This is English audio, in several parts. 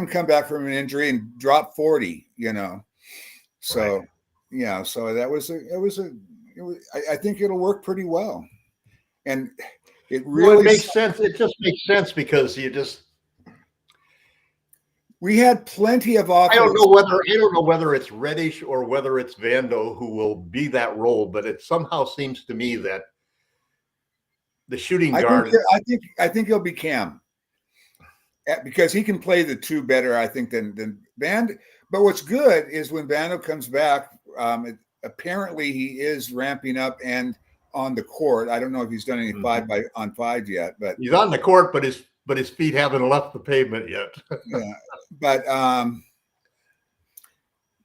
come back from an injury and drop 40, So, Right. yeah, so I think it'll work pretty well. And it Well, it really, makes sense. It just makes sense because we had plenty of I don't offense. know whether it's Reddish or whether it's Vando who will be that role, but it somehow seems to me that the shooting guard. I think he'll be Cam, because he can play the two better, I think, than Band. But what's good is when Bando comes back, apparently he is ramping up and on the court. I don't know if he's done any 5-on-5 yet, but he's on the court, but his feet haven't left the pavement yet. yeah, but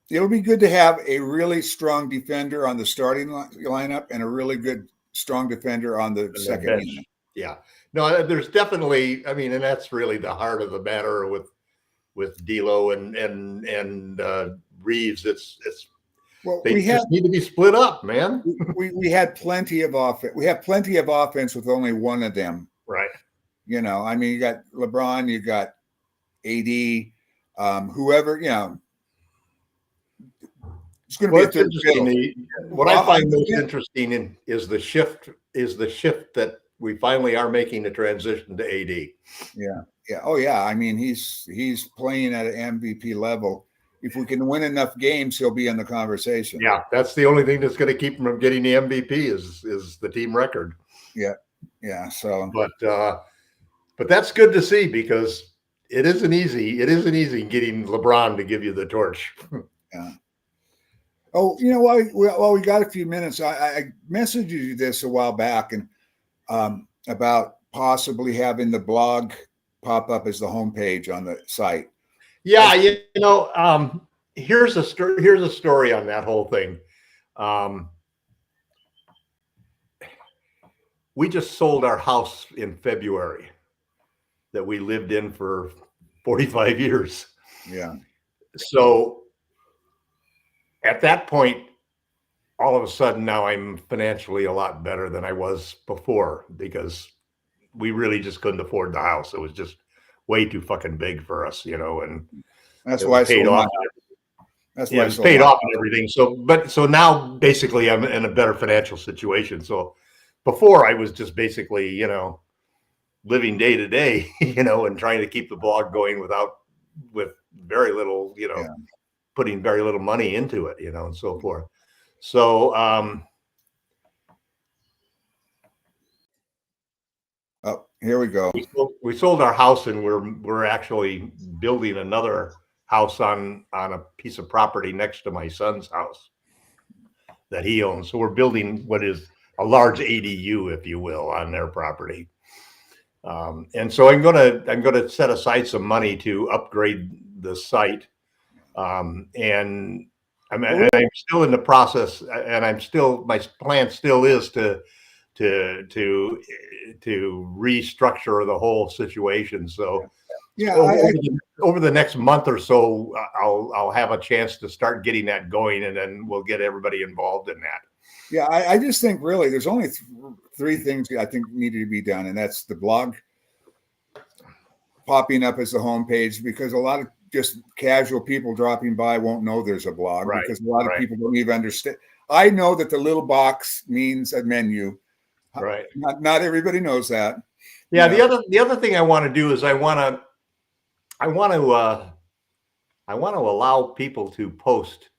it'll be good to have a really strong defender on the starting lineup and a really good, strong defender on the second unit. Yeah, no, there's definitely. I mean, and that's really the heart of the matter with D'Lo and Reeves. They just need to be split up, man. We had plenty of offense. We have plenty of offense with only one of them. Right. I mean, you got LeBron, you got AD, whoever, it's going to be a third interesting. What I find most interesting is the shift that we finally are making the transition to AD. Yeah. Yeah. Oh yeah. I mean, he's playing at an MVP level. If we can win enough games, he'll be in the conversation. Yeah. That's the only thing that's going to keep him from getting the MVP is the team record. Yeah. Yeah. So, but that's good to see because it isn't easy getting LeBron to give you the torch. Yeah. Oh, while we got a few minutes, I messaged you this a while back and about possibly having the blog pop up as the homepage on the site. Yeah, here's a story on that whole thing. We just sold our house in February that we lived in for 45 years. Yeah. So at that point, all of a sudden now I'm financially a lot better than I was before because we really just couldn't afford the house. It was just way too fucking big for us, and that's why it paid off. That's why it's paid off and everything. So now basically I'm in a better financial situation. So before I was just basically, living day to day, and trying to keep the blog going with very little, putting very little money into it, and so forth. So, oh, here we go. We sold our house and we're actually building another house on a piece of property next to my son's house that he owns. So we're building what is a large ADU, if you will, on their property. And so I'm gonna set aside some money to upgrade the site. And I'm still in the process, and my plan still is to restructure the whole situation. So yeah, over the next month or so, I'll have a chance to start getting that going, and then we'll get everybody involved in that. Yeah, I just think really there's only three things I think needed to be done, and that's the blog popping up as the homepage, because a lot of just casual people dropping by won't know there's a blog, right, because a lot of people don't even understand. I know that the little box means a menu. Right. Not everybody knows that. Yeah. The other thing I want to do is I want to allow people to post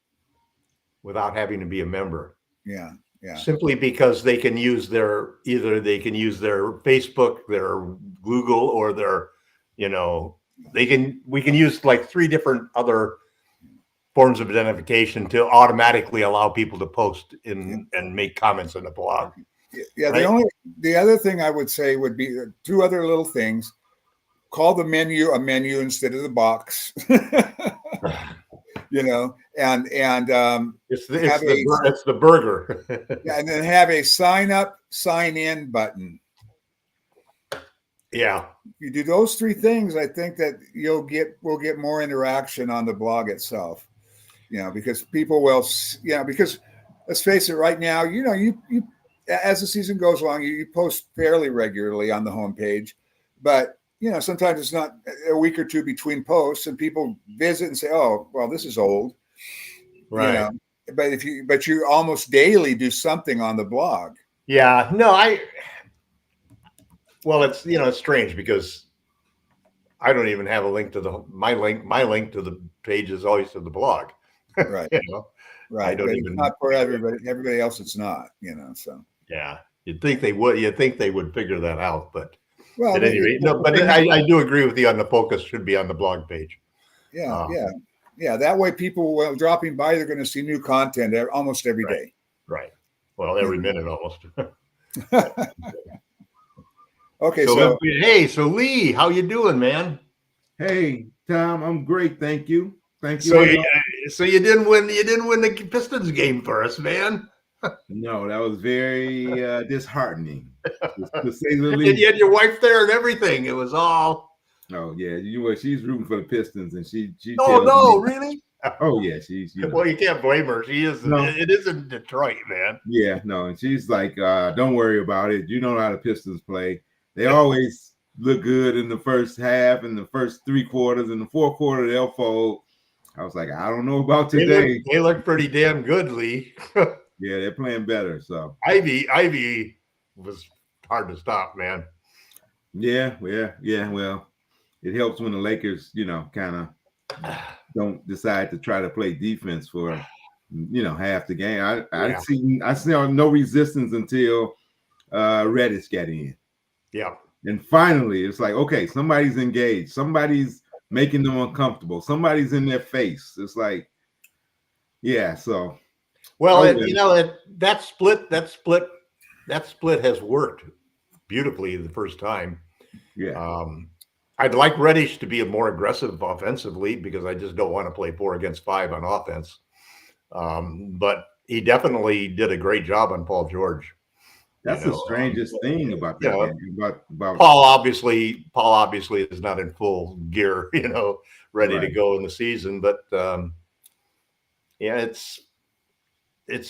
without having to be a member. Yeah. Yeah. Simply because they can use their Facebook, their Google, or their, we can use like 3 different other forms of identification to automatically allow people to post and make comments in the blog. Yeah. Right? The other thing I would say would be 2 other little things. Call the menu a menu instead of the box. And it's the burger. Yeah, and then have a sign up, sign in button. Yeah. You do those 3 things, I think that we'll get more interaction on the blog itself. Because people will, because let's face it, right now, you as the season goes along, you post fairly regularly on the homepage, but sometimes it's not a week or two between posts, and people visit and say, "Oh, well, this is old," Right. But you almost daily do something on the blog. Yeah. No, well, it's strange because I don't even have a link to my link to the page is always to the blog. Right. you know, I Right. don't But it's even. not for everybody. Everybody else, it's not. So. Yeah, you'd think they would. You'd think they would figure that out, but Well, at any rate, no. But I do agree with you on the focus should be on the blog page. Yeah. That way, people, while dropping by, they're going to see new content almost every day. Right. Well, every minute almost. Okay. So Lee, how you doing, man? Hey, Tom, I'm great. Thank you. Thank you. So you didn't win. You didn't win the Pistons game for us, man. No, that was very disheartening, to say the And least. you had your wife there and everything. It was all. Oh yeah, you know what? She's rooting for the Pistons, and she. Oh no, really? Oh yeah, she's. Well, you can't blame her. She is. No. It is in Detroit, man. Yeah, no, and she's like, "Don't worry about it. You know how the Pistons play. They always look good in the first half, in the first 3 quarters, in the fourth quarter they'll fold." I was like, I don't know about today. They look pretty damn good, Lee. Yeah, they're playing better. So Ivy was hard to stop, man. Yeah. Well, it helps when the Lakers, kind of don't decide to try to play defense for, half the game. I saw no resistance until Reddish got in. Yeah. And finally, it's like, okay, somebody's engaged. Somebody's making them uncomfortable. Somebody's in their face. It's like, yeah. So, well, that split has worked beautifully the first time. Yeah. I'd like Reddish to be more aggressive offensively because I just don't want to play 4 against 5 on offense. But he definitely did a great job on Paul George. That's the strangest thing about that game. About Paul obviously is not in full gear, ready to go in the season. But it's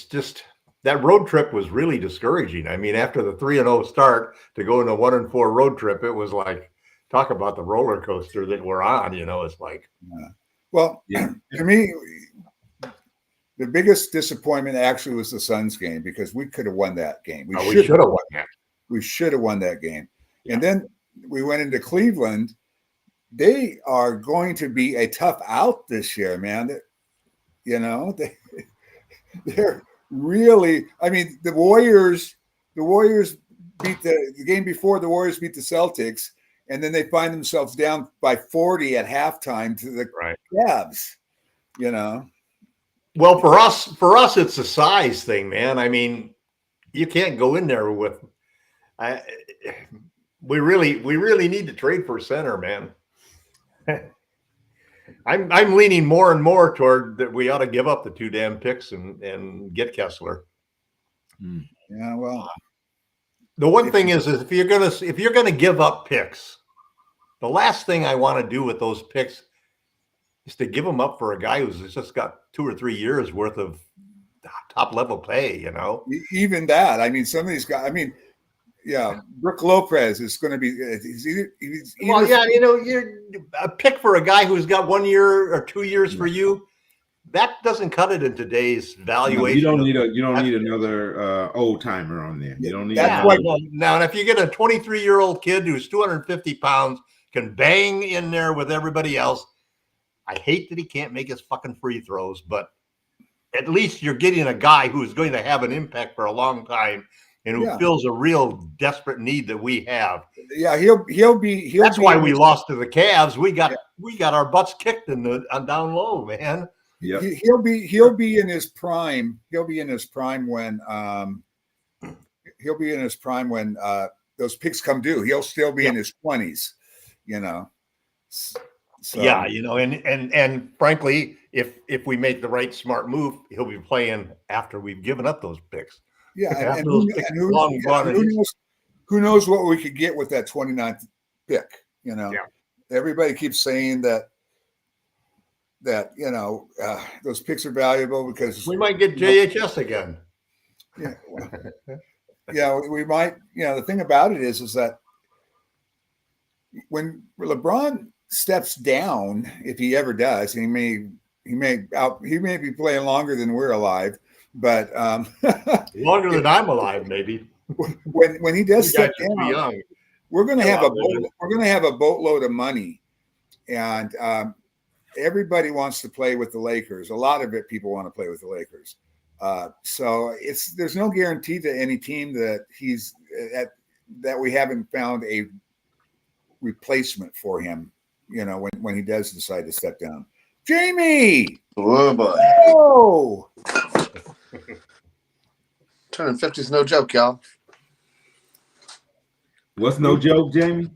just that road trip was really discouraging. I mean, after the 3-0 start to go in a 1-4 road trip, it was like, talk about the roller coaster that we're on. It's like, well, to me, the biggest disappointment actually was the Suns game because we could have won that game. We should have won that. We should have won that game. Yeah. And then we went into Cleveland. They are going to be a tough out this year, man. They're really. I mean, the Warriors beat the game before. The Warriors beat the Celtics, and then they find themselves down by 40 at halftime to the Cavs. Well, for us, it's a size thing, man. I mean, you can't go in there with. We really need to trade for a center, man. I'm leaning more and more toward that we ought to give up the 2 damn picks and get Kessler. Yeah, well, the one thing is if you're gonna give up picks, the last thing I want to do with those picks is to give them up for a guy who's just got 2 or 3 years worth of top level play. Even that. I mean, some of these guys. I mean. Yeah, Brook Lopez is going to be. You're a pick for a guy who's got 1 year or 2 years for you. That doesn't cut it in today's valuation. No, you don't need another old timer on there. You don't need. Now, and if you get a 23-year-old kid who's 250 pounds, can bang in there with everybody else. I hate that he can't make his fucking free throws, but at least you're getting a guy who's going to have an impact for a long time. And who fills a real desperate need that we have. Yeah, he'll be. That's why we lost to the Cavs. We got our butts kicked on down low, man. Yeah, he'll be in his prime. He'll be in his prime when those picks come due. He'll still be in his 20s. So, yeah, and frankly, if we make the right smart move, he'll be playing after we've given up those picks. Yeah, and who knows what we could get with that 29th pick? Everybody keeps saying that those picks are valuable because we might get JHS again. Yeah, we might. The thing about it is that when LeBron steps down, if he ever does, he may be playing longer than we're alive, but Longer than I'm alive, maybe. when he does You step guys should be down, young. we're going to have Hello, a boatload of money, and everybody wants to play with the Lakers. A lot of people want to play with the Lakers. So there's no guarantee to any team that he's at, that we haven't found a replacement for him. You know, when he does decide to step down. Jamie, Oh boy, oh, turning 50 is no joke, y'all. What's no joke, Jamie?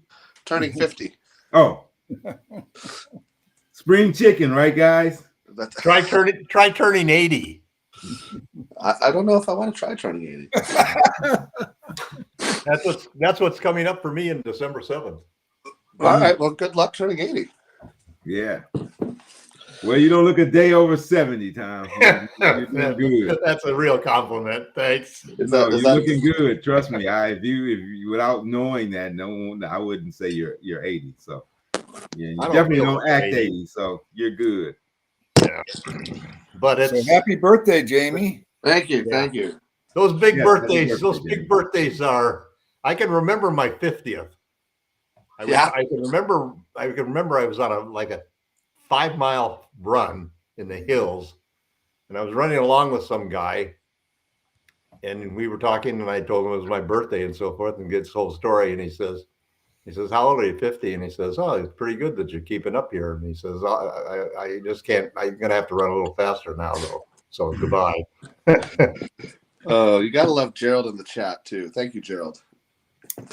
Turning 50. Oh, spring chicken, right, guys? Try turning 80. I don't know if I want to try turning 80. That's what's coming up for me in December 7th. All right, well, good luck turning 80. Yeah. Well, you don't look a day over 70, Tom. You're doing good. That's a real compliment. Thanks. You're looking good. Trust me. If you without knowing that, I wouldn't say you're 80. So yeah, you definitely don't act 80. So you're good. Yeah. But it's so happy birthday, Jamie. Thank you. Yeah. Thank you. Those big birthdays. Those Big birthdays are. I can remember my 50th. I can remember I was on a 5-mile run in the hills, and I was running along with some guy, and we were talking, and I told him it was my birthday and so forth, and gets the whole story. And he says, "How old are you?" 50. And he says, "Oh, it's pretty good that you're keeping up here." And he says, I just can't. I'm gonna have to run a little faster now, though. So goodbye. Oh, you gotta love Gerald in the chat too. Thank you, Gerald.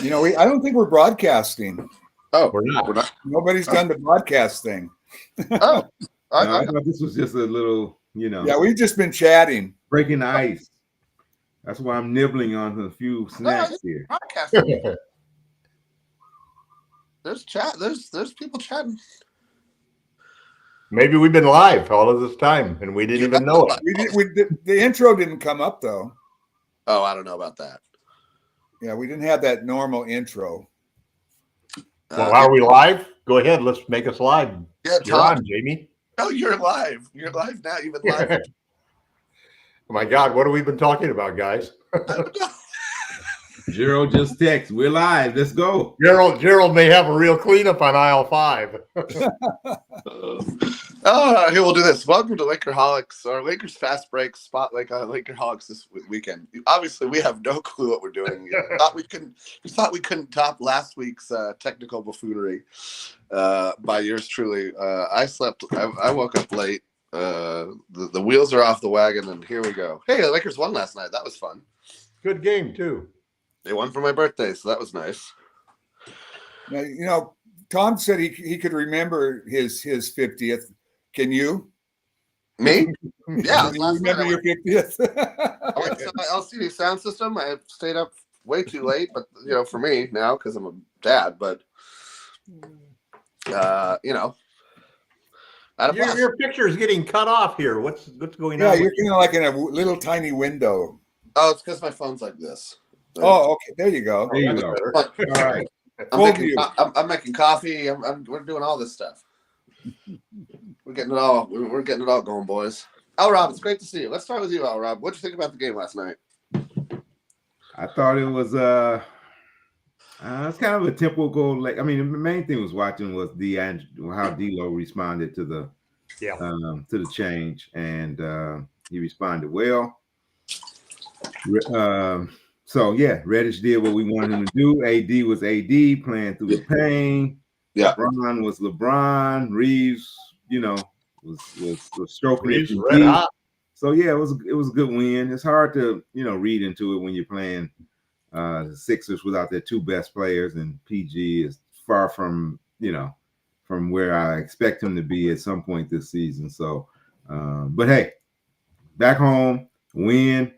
You know, I don't think we're broadcasting. Oh, We're not. Nobody's done the broadcast thing. Oh, I thought this was just a little, Yeah, we've just been chatting. breaking the ice. That's why I'm nibbling on a few snacks here. broadcasting. There's chat. There's people chatting. Maybe we've been live all of this time, and we didn't even know it. The intro didn't come up though. Oh, I don't know about that. Yeah, we didn't have that normal intro. Well, are we live? Go ahead. Let's make us live. Yeah, You're Tom. on, Jamie. Oh, you're live. You're live now. You've been live. Oh my God, what have we been talking about, guys? Gerald just text. We're live. Let's go. Gerald may have a real cleanup on aisle 5. Here, we'll do this. Welcome to Lakerholics, or Lakers Fast Break Spotlight Lakerholics this weekend. Obviously, we have no clue what we're doing. We thought we couldn't top last week's technical buffoonery by yours truly. I woke up late. The wheels are off the wagon, and here we go. Hey, the Lakers won last night. That was fun. Good game too. They won for my birthday, so that was nice. Now, you know, Tom said he could remember his 50th. Can you? Me? Yeah. Can you remember your 50th? I went to my LCD sound system. I stayed up way too late, but for me now because I'm a dad. But your picture is getting cut off here. What's going on? Yeah, you're kind of like in a little tiny window. Oh, it's because my phone's like this. Oh, okay. There you go. There you go. All right. I'm making coffee. We're doing all this stuff. We're getting it all. We're getting it all going, boys. Al Rob, it's great to see you. Let's start with you, Al Rob. What did you think about the game last night? I thought it was it's kind of a typical. The main thing was watching was how D'Lo responded to the change, and he responded well. So yeah, Reddish did what we wanted him to do. AD was AD playing through the pain. Yeah, LeBron was LeBron. Reeves, was stroking Reeves it. red hot. So yeah, it was a good win. It's hard to read into it when you're playing the Sixers without their two best players, and PG is far from from where I expect him to be at some point this season. So, but hey, back home, win.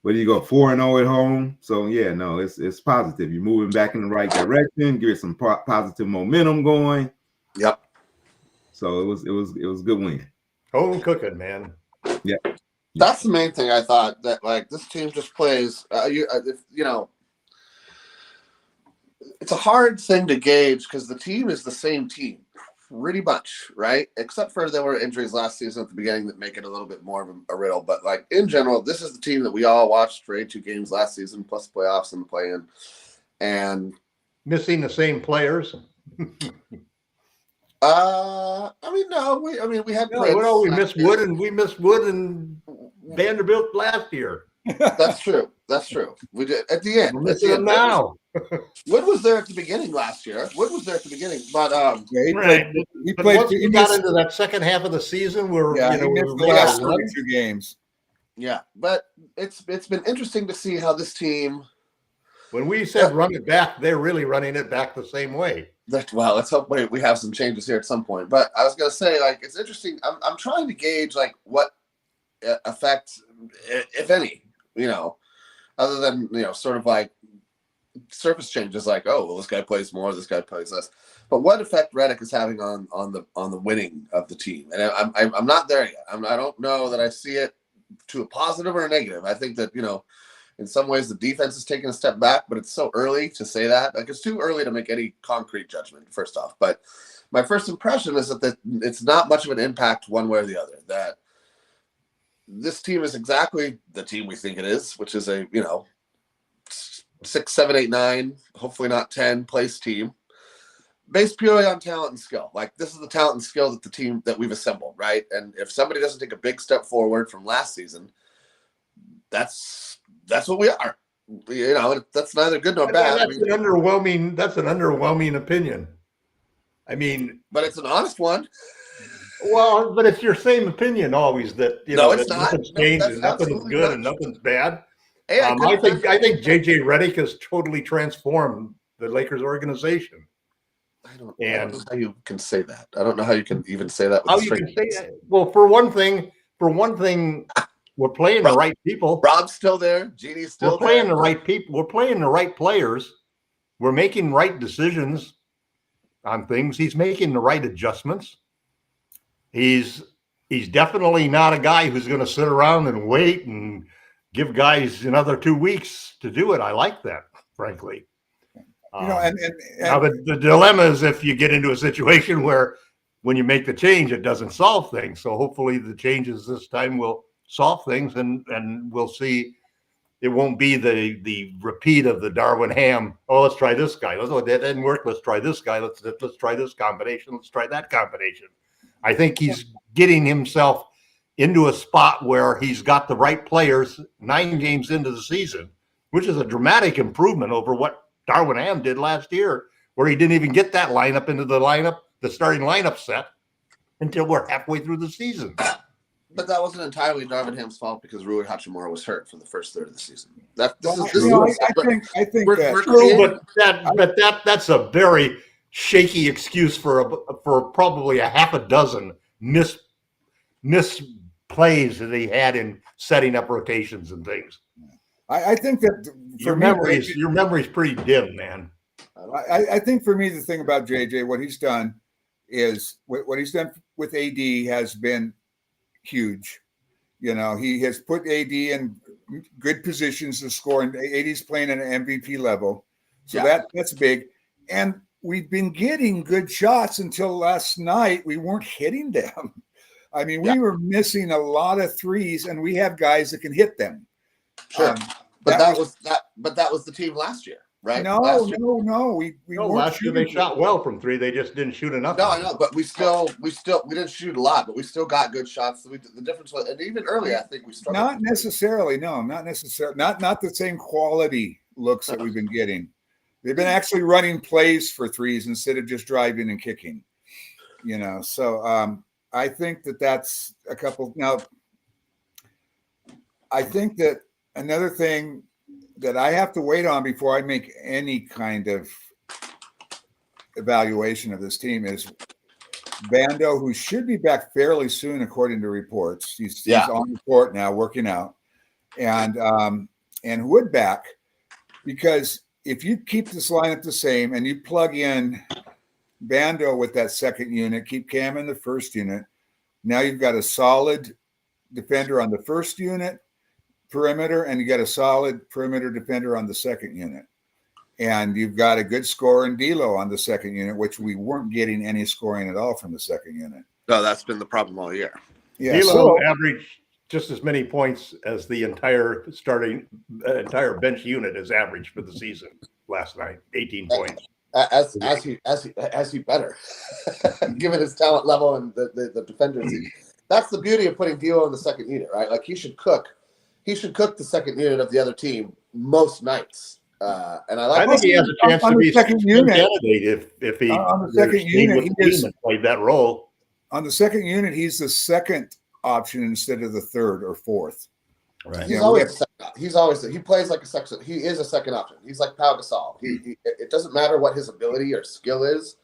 Where do you go? 4-0 at home. So yeah, no, it's positive. You're moving back in the right direction. Get some positive momentum going. Yep. So it was a good win. Home cooking, man. Yeah. That's the main thing. I thought that this team just plays. it's a hard thing to gauge because the team is the same team pretty much, right? Except for there were injuries last season at the beginning that make it a little bit more of a riddle. But like in general, this is the team that we all watched for 82 games last season, plus playoffs and the play-in. And Missing the same players. I mean, no, we had Prince. Well, we missed Wood and Vanderbilt last year. That's true. That's true. We did at the end. We're missing them now. Wood was there at the beginning last year. Wood was there at the beginning, but Yeah, he But played. once we got into that second half of the season, where Yeah, you know, he missed the we last got 32 games. yeah, but it's been interesting to see how this team. when we said run it back, they're really running it back the same way. Well, let's hope we have some changes here at some point. But I was gonna say, like, it's interesting. I'm trying to gauge like what effect, if any, other than sort of like surface changes, like, oh, well, this guy plays more, this guy plays less. But what effect Redick is having on the winning of the team? And I'm not there yet. I don't know that I see it to a positive or a negative. I think that in some ways the defense is taking a step back, but it's so early to say that. Like, it's too early to make any concrete judgment, first off. But my first impression is that it's not much of an impact one way or the other. That this team is exactly the team we think it is, which is a 6, 7, 8, 9, hopefully not 10 place team, based purely on talent and skill. Like, this is the talent and skill that the team that we've assembled, right? And if somebody doesn't take a big step forward from last season, that's what we are. That's neither good nor bad. That's an underwhelming opinion. I mean, but it's an honest one. Well, but it's your same opinion always that it's not. Nothing's changed and nothing's good not. And nothing's bad. Hey, I think JJ Redick has totally transformed the Lakers organization. I don't know how you can say that. I don't know how you can even say that. How you can say that? Well, for one thing, we're playing the right people. Rob's still there. Jeannie's still there. We're playing the right people. We're playing the right players. We're making right decisions on things. He's making the right adjustments. He's definitely not a guy who's going to sit around and wait and give guys another 2 weeks to do it. I like that, frankly. And now the dilemma is if you get into a situation where when you make the change, it doesn't solve things. So hopefully the changes this time will solve things, and we'll see. It won't be the repeat of the Darwin Ham. Oh, let's try this guy. That didn't work. Let's try this guy. Let's try this combination. Let's try that combination. I think he's getting himself into a spot where he's got the right players 9 games into the season, which is a dramatic improvement over what Darwin Ham did last year, where he didn't even get that lineup into the starting lineup set until we're halfway through the season. But that wasn't entirely Darvin Ham's fault because Rui Hachimura was hurt for the first third of the season. I think that's true, but that's a very shaky excuse for probably a half a dozen misplays that he had in setting up rotations and things. I think that your memory's pretty dim, man. I think for me the thing about JJ, what he's done with AD has been huge. He has put AD in good positions to score, and AD's playing at an MVP level. So that's big. And we've been getting good shots until last night. We weren't hitting them. I mean, we were missing a lot of threes, and we have guys that can hit them. Sure. But that was the team last year, right? No. We last year they shot well from 3. They just didn't shoot enough. No, I know, but we didn't shoot a lot, but we still got good shots. The difference was, and even early, I think we struggled. Not necessarily. No, not necessarily. Not the same quality looks that we've been getting. They've been actually running plays for threes instead of just driving and kicking. So I think that's a couple. Now, I think that another thing that I have to wait on before I make any kind of evaluation of this team is Bando, who should be back fairly soon, according to reports. He's on the court now, working out, and Wood back, because if you keep this lineup the same and you plug in Bando with that second unit, keep Cam in the first unit, now you've got a solid defender on the first unit perimeter, and you got a solid perimeter defender on the second unit. And you've got a good scorer in D'Lo on the second unit, which we weren't getting any scoring at all from the second unit. No, that's been the problem all year. Yeah, D'Lo averaged just as many points as the entire bench unit has averaged for the season last night, 18 points. As he better, given his talent level and the defenders. That's the beauty of putting D'Lo in the second unit, right? Like he should cook the second unit of the other team most nights. And I think he has a chance to be a second unit candidate if he on the second unit he played that role. On the second unit, he's the second option instead of the third or fourth. Right. He's always he plays like a second. He is a second option. He's like Pau Gasol. It doesn't matter what his ability or skill is.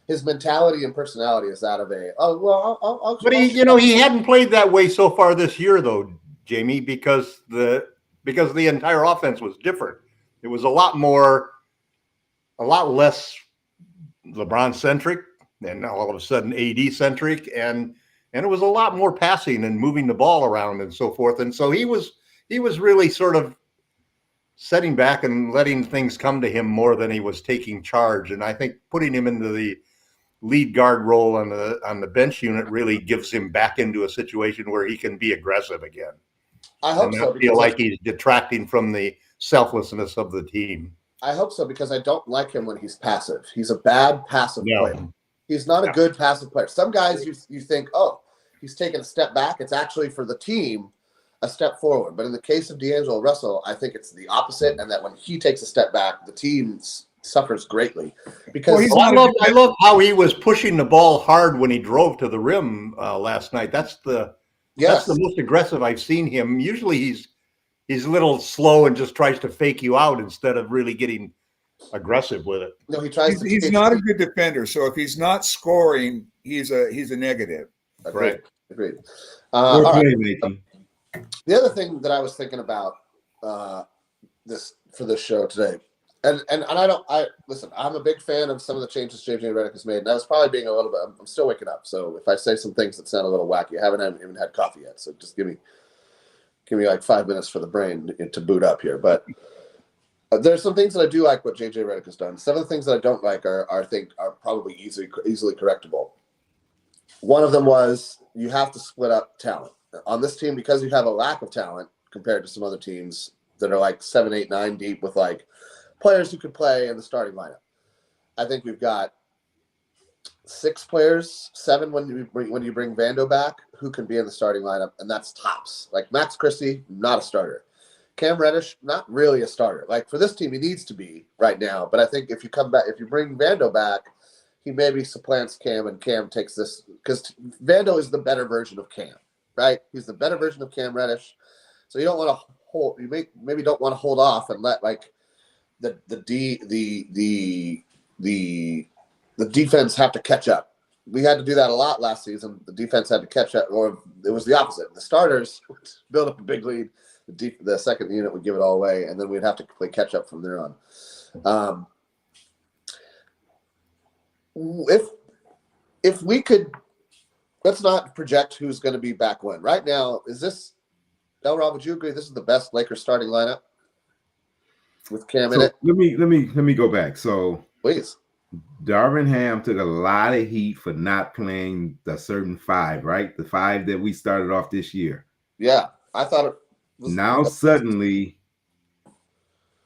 His mentality and personality is that of But he hadn't played that way so far this year, though, Jamie, because the entire offense was different. It was a lot less LeBron centric, and all of a sudden AD centric, and it was a lot more passing and moving the ball around and so forth. And so he was really sort of setting back and letting things come to him more than he was taking charge. And I think putting him into the lead guard role on the bench unit really gives him back into a situation where he can be aggressive again. I hope so. Feel like he's detracting from the selflessness of the team. I hope so, because I don't like him when he's passive. He's a bad passive player. He's not a good passive player. Some guys you think, oh, he's taking a step back. It's actually for the team a step forward. But in the case of D'Angelo Russell, I think it's the opposite, and that when he takes a step back, the team suffers greatly. Because I love how he was pushing the ball hard when he drove to the rim last night. That's the most aggressive I've seen him. Usually he's a little slow and just tries to fake you out instead of really getting aggressive with it. No, he tries. He's not a good defender. So if he's not scoring, he's a negative. Agreed. All right. The other thing that I was thinking about this show today, and listen, I'm a big fan of some of the changes JJ Redick has made, and I was probably being a little bit. I'm still waking up, so if I say some things that sound a little wacky, I haven't even had coffee yet, so just give me like 5 minutes for the brain to boot up here. But there's some things that I do like what JJ Redick has done. Some of the things that I don't like are probably easily correctable. One of them was you have to split up talent on this team, because you have a lack of talent compared to some other teams that are like 7, 8, 9 deep with like players who could play in the starting lineup. I think we've got 6 players, 7 when you bring Vando back, who can be in the starting lineup, and that's tops. Like Max Christie, not a starter. Cam Reddish, not really a starter. Like for this team, he needs to be right now. But I think if you bring Vando back, he maybe supplants Cam, and Cam takes this, because Vando is the better version of Cam, right? He's the better version of Cam Reddish. So you don't want to hold. You maybe don't want to hold off and let like the defense have to catch up. We had to do that a lot last season. The defense had to catch up, or it was the opposite. The starters would build up a big lead. The second unit would give it all away, and then we'd have to play catch up from there on. If we could, let's not project who's going to be back when. Right now, is this, Delroy, would you agree this is the best Lakers starting lineup with Cam in it? Let me go back. So please. Darvin Ham took a lot of heat for not playing the certain 5, right? The 5 that we started off this year. Yeah, I thought it was. Now suddenly,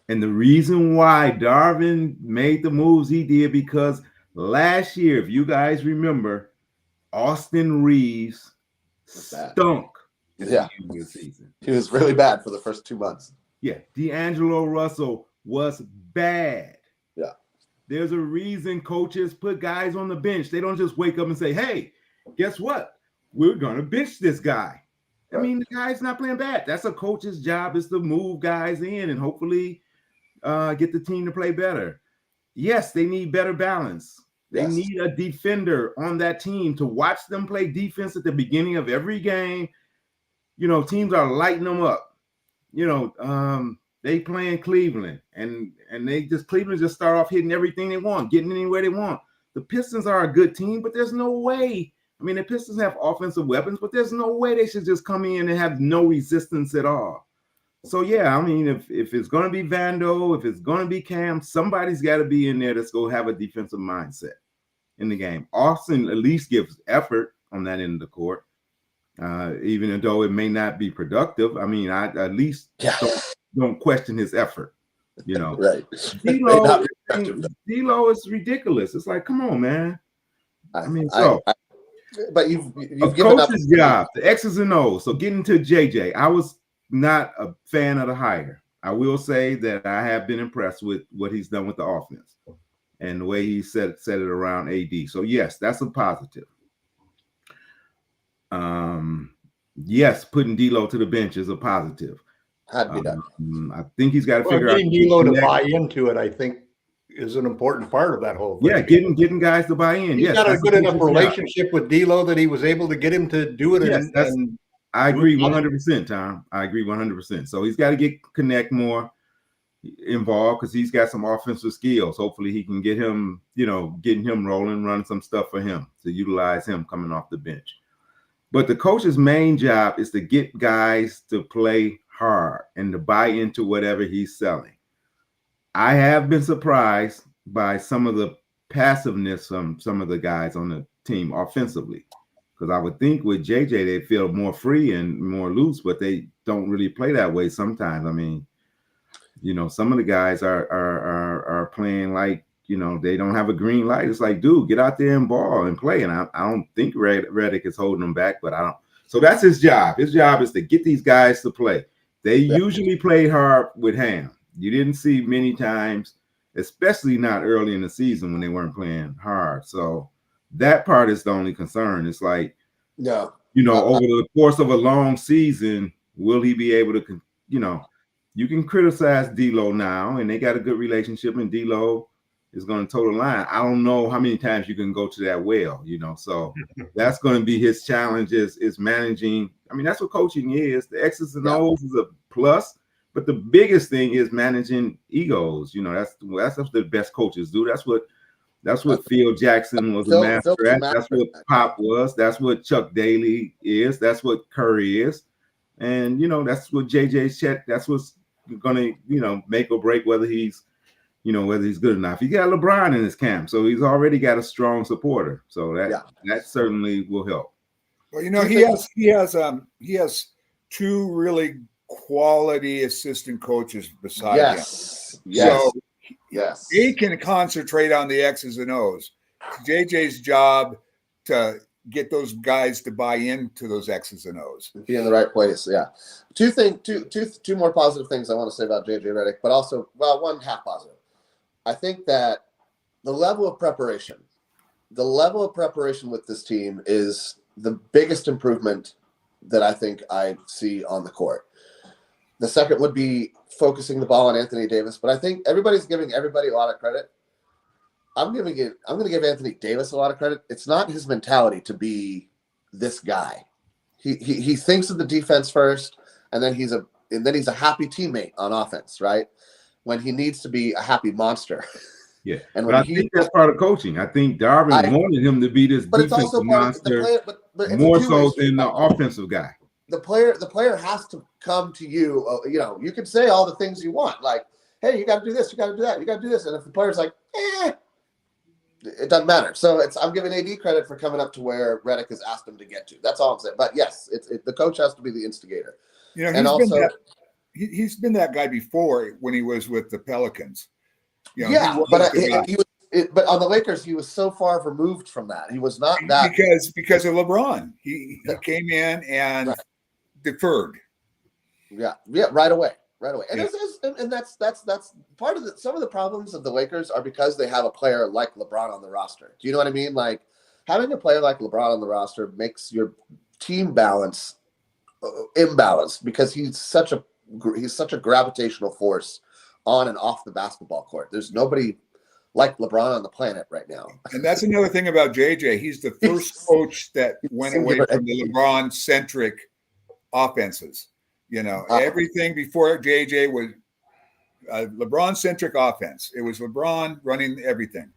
and the reason why Darvin made the moves he did, because last year, if you guys remember, Austin Reeves stunk. Yeah, season. He was really bad for the first 2 months. Yeah, D'Angelo Russell was bad. Yeah. There's a reason coaches put guys on the bench. They don't just wake up and say, hey, guess what? We're going to bench this guy. Right. I mean, the guy's not playing bad. That's a coach's job, is to move guys in and hopefully get the team to play better. Yes, they need better balance. They need a defender on that team to watch them play defense at the beginning of every game. You know, teams are lighting them up. You know, they play in Cleveland, and Cleveland just start off hitting everything they want, getting anywhere they want. The Pistons are a good team, but there's no way. I mean, the Pistons have offensive weapons, but there's no way they should just come in and have no resistance at all. So yeah, I mean, if it's going to be Vando, if it's going to be Cam, somebody's got to be in there that's going to have a defensive mindset in the game. Austin at least gives effort on that end of the court, even though it may not be productive. I mean, I at least don't question his effort. You know, Right? D'Lo is ridiculous. It's like, come on, man. But you've a given coach's job, the X's and O's. So getting to JJ, I was not a fan of the hire. I will say that I have been impressed with what he's done with the offense and the way he set it around AD. So yes, that's a positive. Yes, putting D'Lo to the bench is a positive. Had to be done. I think he's got to figure out getting D'Lo to buy into it. I think is an important part of that whole thing. Yeah, getting guys to buy in. He's got a good enough relationship with D'Lo that he was able to get him to do it. Yes, I agree 100%, Tom. I agree 100%. So he's got to connect more involved because he's got some offensive skills. Hopefully he can get him, getting him rolling, run some stuff for him to utilize him coming off the bench. But the coach's main job is to get guys to play hard and to buy into whatever he's selling. I have been surprised by some of the passiveness from some of the guys on the team offensively, because I would think with JJ they feel more free and more loose, but they don't really play that way sometimes. I mean, some of the guys are playing like they don't have a green light. It's like, dude, get out there and ball and play. And I don't think Redick is holding them back, but I don't. So that's his job. His job is to get these guys to play. They usually played hard with Ham. You didn't see many times, especially not early in the season when they weren't playing hard. So that part is the only concern. It's like, over the course of a long season, will he be able to, you can criticize D'Lo now, and they got a good relationship, and D'Lo is going to toe the line. I don't know how many times you can go to that well, so that's going to be his challenge is managing. I mean, that's what coaching is. The X's and O's is a plus. But the biggest thing is managing egos. That's what the best coaches do. That's what Phil Jackson was a master at. That's what Pop was. That's what Chuck Daly is. That's what Curry is. And that's what JJ Chet. That's what's gonna make or break whether he's good enough. He got LeBron in his camp, so he's already got a strong supporter. So that certainly will help. Well, he has two really quality assistant coaches beside him. So he can concentrate on the X's and O's. It's JJ's job to get those guys to buy into those X's and O's. Be in the right place. Yeah. Two more positive things I want to say about JJ Redick, but also, one half positive. I think that the level of preparation with this team is the biggest improvement that I think I see on the court. The second would be focusing the ball on Anthony Davis, but I think everybody's giving everybody a lot of credit. I'm going to give Anthony Davis a lot of credit. It's not his mentality to be this guy. He thinks of the defense first, and then he's a happy teammate on offense, right? When he needs to be a happy monster. Yeah, and I think that's part of coaching. I think Darvin wanted him to be this defensive monster, but more so than the offensive guy. The player has to come to you. You can say all the things you want, like, "Hey, you got to do this, you got to do that, you got to do this," and if the player's like, it doesn't matter. So I'm giving AD credit for coming up to where Redick has asked him to get to. That's all I'm saying. But yes, the coach has to be the instigator. He's been that guy before when he was with the Pelicans. But on the Lakers, he was so far removed from that. He was not that because of LeBron. He came in and deferred. Yeah, right away. And that's part of some of the problems of the Lakers are because they have a player like LeBron on the roster. Do you know what I mean? Like having a player like LeBron on the roster makes your team balance imbalanced because he's such a gravitational force on and off the basketball court. There's nobody like LeBron on the planet right now. And that's another thing about JJ. He's the first coach that went away from the LeBron-centric offenses. Everything before JJ was a LeBron-centric offense. It was LeBron running everything.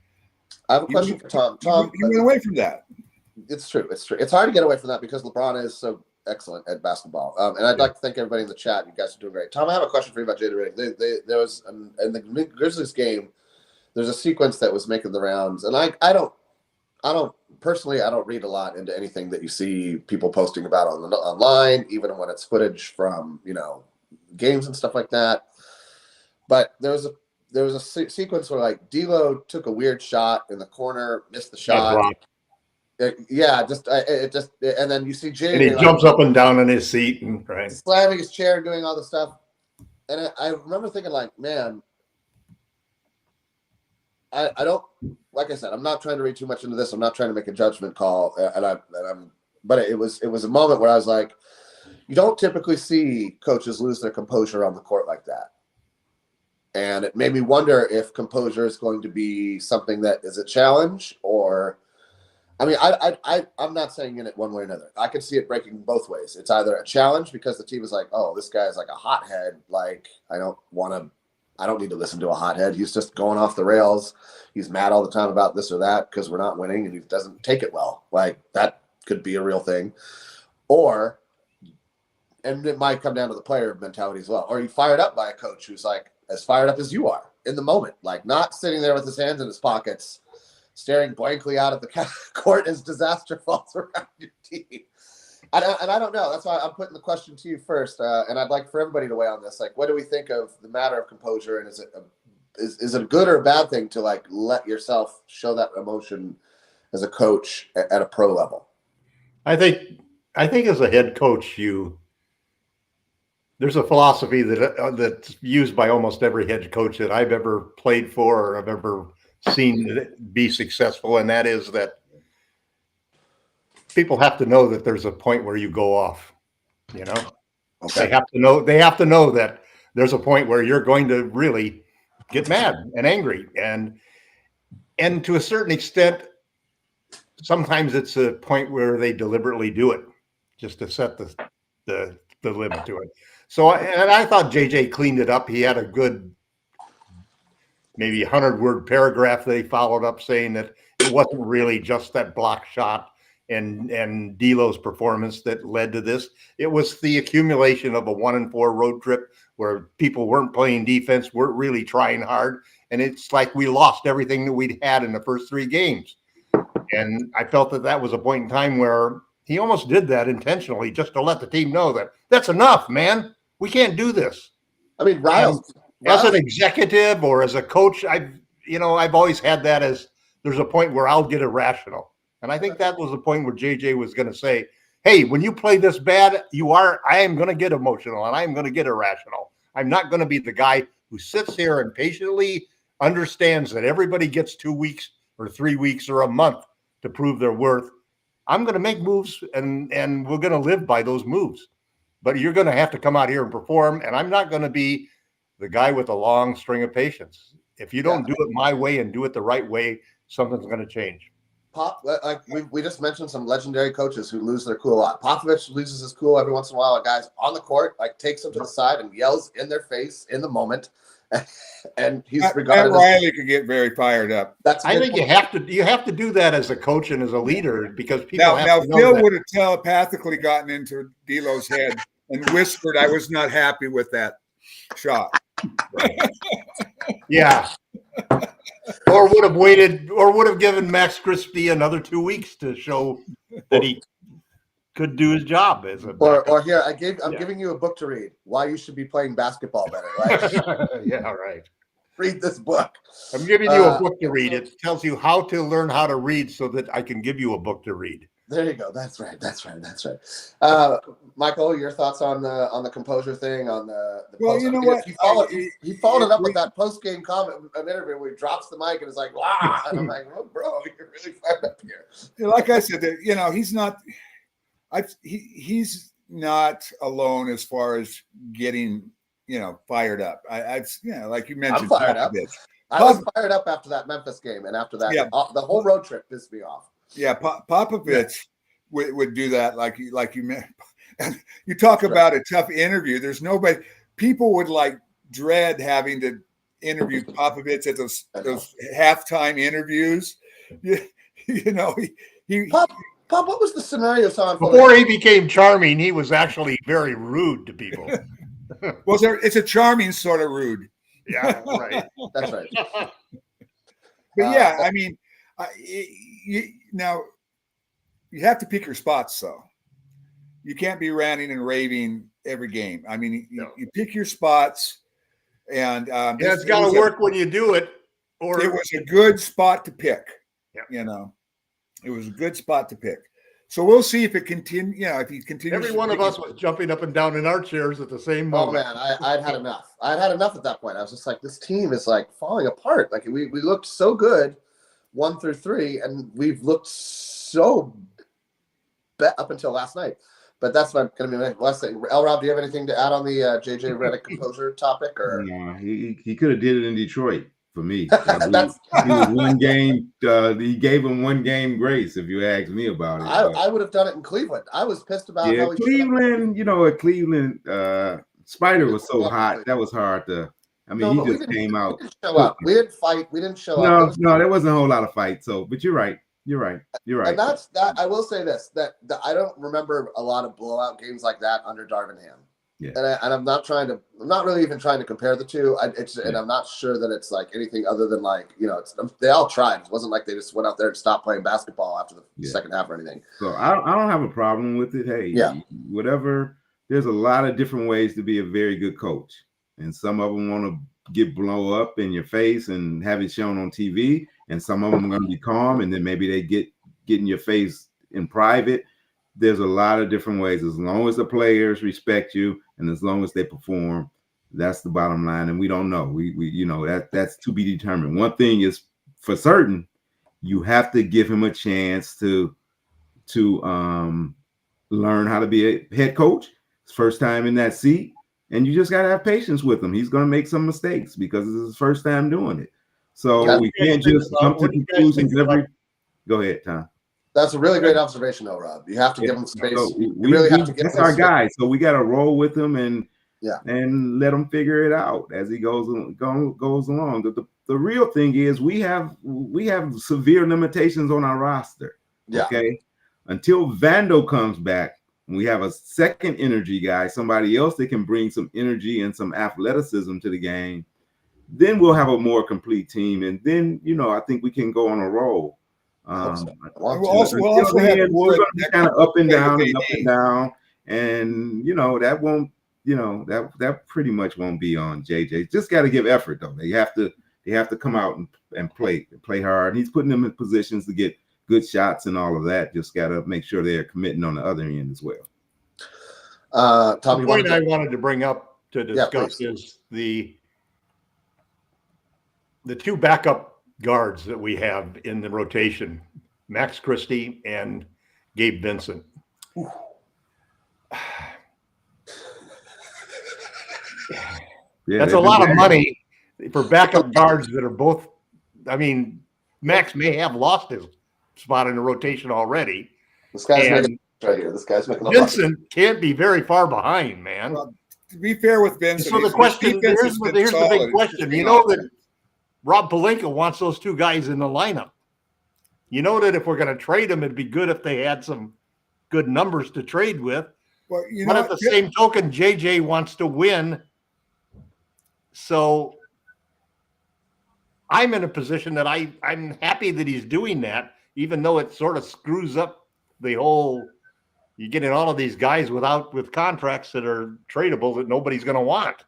I have a question for Tom. He went away from that. It's true. It's hard to get away from that because LeBron is so excellent at basketball. And I'd like to thank everybody in the chat. You guys are doing great. Tom, I have a question for you about Jada Redick. There was in the Grizzlies game, there's a sequence that was making the rounds, and I don't personally, I don't read a lot into anything that you see people posting about online, even when it's footage from, games and stuff like that. But there was a sequence where like D'Lo took a weird shot in the corner, missed the shot. And then you see Jay, and he jumps up and down in his seat and slamming his chair and doing all this stuff. And I remember thinking, like, man, I don't, like I said, I'm not trying to read too much into this. I'm not trying to make a judgment call, but it was a moment where I was like, you don't typically see coaches lose their composure on the court like that. And it made me wonder if composure is going to be something that is a challenge, or, I mean, I'm not saying in it one way or another. I could see it breaking both ways. It's either a challenge because the team is like, oh, this guy is like a hothead. Like, I don't need to listen to a hothead. He's just going off the rails. He's mad all the time about this or that because we're not winning, and he doesn't take it well. Like, that could be a real thing. And it might come down to the player mentality as well. Or you fired up by a coach who's like as fired up as you are in the moment, like not sitting there with his hands in his pockets, staring blankly out at the court as disaster falls around your team. And I don't know. That's why I'm putting the question to you first. And I'd like for everybody to weigh on this. Like, what do we think of the matter of composure? And is it a good or a bad thing to like let yourself show that emotion as a coach at a pro level? I think as a head coach, there's a philosophy that's used by almost every head coach that I've ever played for or I've ever seen be successful, and that is that people have to know that there's a point where you go off. Okay. They have to know that there's a point where you're going to really get mad and angry, and to a certain extent, sometimes it's a point where they deliberately do it just to set the limit to it. So, and I thought JJ cleaned it up. He had a good, maybe 100-word paragraph that he followed up saying that it wasn't really just that block shot and D'Lo's performance that led to this. It was the accumulation of a 1-4 road trip where people weren't playing defense, weren't really trying hard, and it's like we lost everything that we'd had in the first 3 games. And I felt that was a point in time where he almost did that intentionally just to let the team know that that's enough, man. We can't do this. I mean, Riles, as an executive or as a coach, I've always had that as there's a point where I'll get irrational. And I think that was the point where JJ was going to say, hey, when you play this bad, I am going to get emotional and I am going to get irrational. I'm not going to be the guy who sits here and patiently understands that everybody gets 2 weeks or 3 weeks or a month to prove their worth. I'm going to make moves and we're going to live by those moves. But you're going to have to come out here and perform, and I'm not going to be the guy with a long string of patience. If you don't do it my way and do it the right way, something's going to change. Like we just mentioned some legendary coaches who lose their cool a lot. Popovich loses his cool every once in a while. A guy's on the court, like takes them to the side and yells in their face in the moment. And he's regarded. And Riley could get very fired up. I think you have to do that as a coach and as a leader because people now Phil would have telepathically gotten into D'Lo's head and whispered, "I was not happy with that shot." Yeah. Or would have waited, or would have given Max Christie another 2 weeks to show that he could do his job as a backup. Or here I'm giving you a book to read. Why you should be playing basketball better, right? Yeah, right. Read this book. I'm giving you a book to read. It tells you how to learn how to read so that I can give you a book to read. There you go. That's right. Michael, your thoughts on the composure thing, on the well, post- you know what? He followed it up with that post game comment interview where he drops the mic and is like, "Wow!" And I'm like, "Oh, bro, you're really fired up here." Like I said, he's not. He's not alone as far as getting fired up. Like you mentioned, I'm fired up. I was fired up after that Memphis game, and after that, the whole road trip pissed me off. Yeah, Popovich would do that, like you meant. You talk about a tough interview. There's nobody. People would like dread having to interview Popovich at those halftime interviews. Bob, what was the scenario? Before he became charming, he was actually very rude to people. Well, it's a charming sort of rude. Yeah, right. That's right. But yeah, I mean, now you have to pick your spots, though. You can't be ranting and raving every game. I mean, you pick your spots, and it's got to work when you do it. Or it was a good spot to pick. Yeah. You know, it was a good spot to pick. So we'll see if it continues. You know, if he continues. Every one of us was jumping up and down in our chairs at the same moment. Oh man, I'd had enough. I'd had enough at that point. I was just like, this team is like falling apart. Like we looked so good 1 through 3, and we've looked so bad up until last night. But that's going to be my last thing. Rob, do you have anything to add on the JJ Redick composure topic? Or no, he could have did it in Detroit for me. He was one game. He gave him 1 game grace. If you ask me about it, I would have done it in Cleveland. I was pissed about how he Cleveland. You know, at Cleveland, Spider was so hot that was hard to. I mean, he just came out. We didn't show up. We didn't fight. We didn't show up. No, there wasn't a whole lot of fight. So, but you're right. You're right. And that's that. I will say this: that I don't remember a lot of blowout games like that under Darvin Ham. Yeah. And I'm not really even trying to compare the two. And I'm not sure that it's like anything other than like, you know, they all tried. It wasn't like they just went out there and stopped playing basketball after the second half or anything. So I don't have a problem with it. Hey, whatever. There's a lot of different ways to be a very good coach, and some of them want to blow up in your face and have it shown on TV, and some of them are going to be calm, and then maybe they get in your face in private. There's a lot of different ways. As long as the players respect you and as long as they perform, that's the bottom line. And we don't know. We you know, that's to be determined. One thing is for certain, you have to give him a chance to learn how to be a head coach. His first time in that seat, and you just got to have patience with him. He's going to make some mistakes because it's his first time doing it. So we can't just come to conclusions every. Go ahead, Tom. That's a really great observation, though, Rob. You have to give him space. So we really have to give that's him our space. guy. So we got to roll with him and let him figure it out as he goes along. The real thing is we have severe limitations on our roster. Yeah. Okay. Until Vando comes back, we have a second energy guy, somebody else that can bring some energy and some athleticism to the game. Then we'll have a more complete team, and then I think we can go on a roll. We'll also have Wood kind of up and down and up and down, and that won't, that pretty much won't be on JJ. Just got to give effort though. They have to come out and play hard. He's putting them in positions to get good shots and all of that. Just got to make sure they're committing on the other end as well. Tom, the point I wanted to bring up to discuss is the 2 backup guards that we have in the rotation, Max Christie and Gabe Vincent. That's a lot of money for backup guards that are both. I mean, Max may have lost his spot in the rotation already. This guy's making right here. This guy's making. Vincent can't be very far behind, man. Well, to be fair with Vincent, so the question here's the big question. You know that Rob Pelinka wants those 2 guys in the lineup. You know that if we're going to trade them, it'd be good if they had some good numbers to trade with. Well, but at the same token, JJ wants to win. So I'm in a position that I'm happy that he's doing that, even though it sort of screws up the whole. You get in all of these guys with contracts that are tradable that nobody's going to want.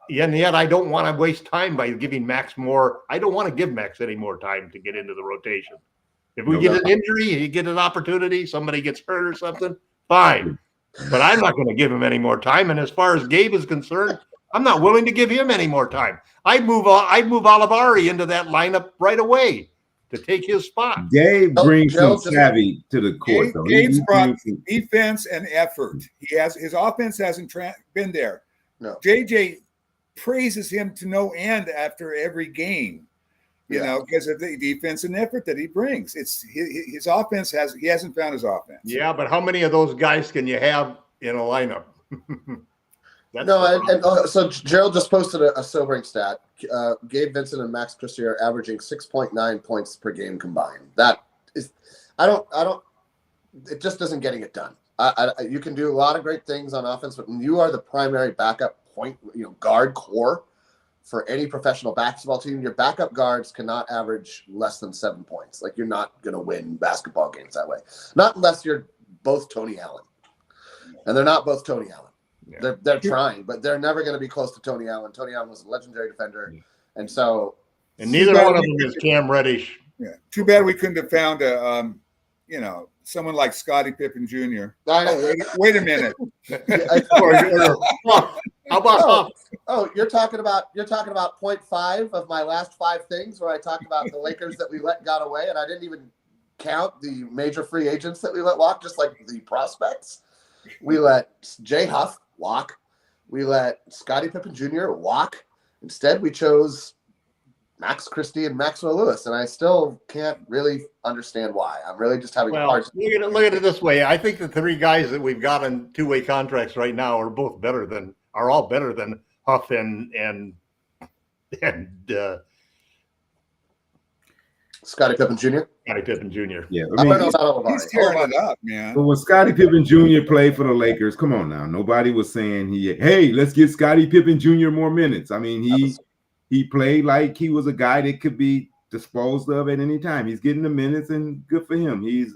And yet I don't want to waste time by giving Max more. I don't want to give Max any more time to get into the rotation. If we get an injury, he get an opportunity, somebody gets hurt or something, fine. But I'm not going to give him any more time. And as far as Gabe is concerned, I'm not willing to give him any more time. I'd move Olivari into that lineup right away to take his spot. Gabe brings some savvy to the court. Gabe's brought defense and effort. His offense hasn't been there. No. JJ praises him to no end after every game, because of the defense and effort that he brings. It's his offense he hasn't found his offense. Yeah, but how many of those guys can you have in a lineup? So Gerald just posted a sobering stat. Gabe Vincent and Max Christie are averaging 6.9 points per game combined. That It just isn't getting it done. You can do a lot of great things on offense, but when you are the primary backup point, guard core for any professional basketball team, your backup guards cannot average less than 7 points. Like, you're not going to win basketball games that way. Not unless you're both Tony Allen. And they're not both Tony Allen. Yeah. They're trying, but they're never going to be close to Tony Allen. Tony Allen was a legendary defender. Yeah. And so. And neither one of them is Cam Reddish. Yeah. Too bad we couldn't have found a, someone like Scottie Pippen Jr. Wait a minute. How about you're talking about 0.5 of my last 5 things where I talked about the Lakers that we got away, and I didn't even count the major free agents that we let walk, just like the prospects. We let Jay Huff walk. We let Scottie Pippen Jr. walk. Instead, we chose Max Christie and Maxwell Lewis, and I still can't really understand why. I'm really just having a hard time. Look at it this way. I think the 3 guys that we've got in 2-way contracts right now are all better than Huff and Scottie Pippen Jr. Scottie Pippen Jr. Yeah, I don't know about he's tearing it up, man. But when Scottie Pippen Jr. played for the Lakers, come on now, nobody was saying hey, let's give Scottie Pippen Jr. more minutes. I mean, he played like he was a guy that could be disposed of at any time. He's getting the minutes, and good for him. He's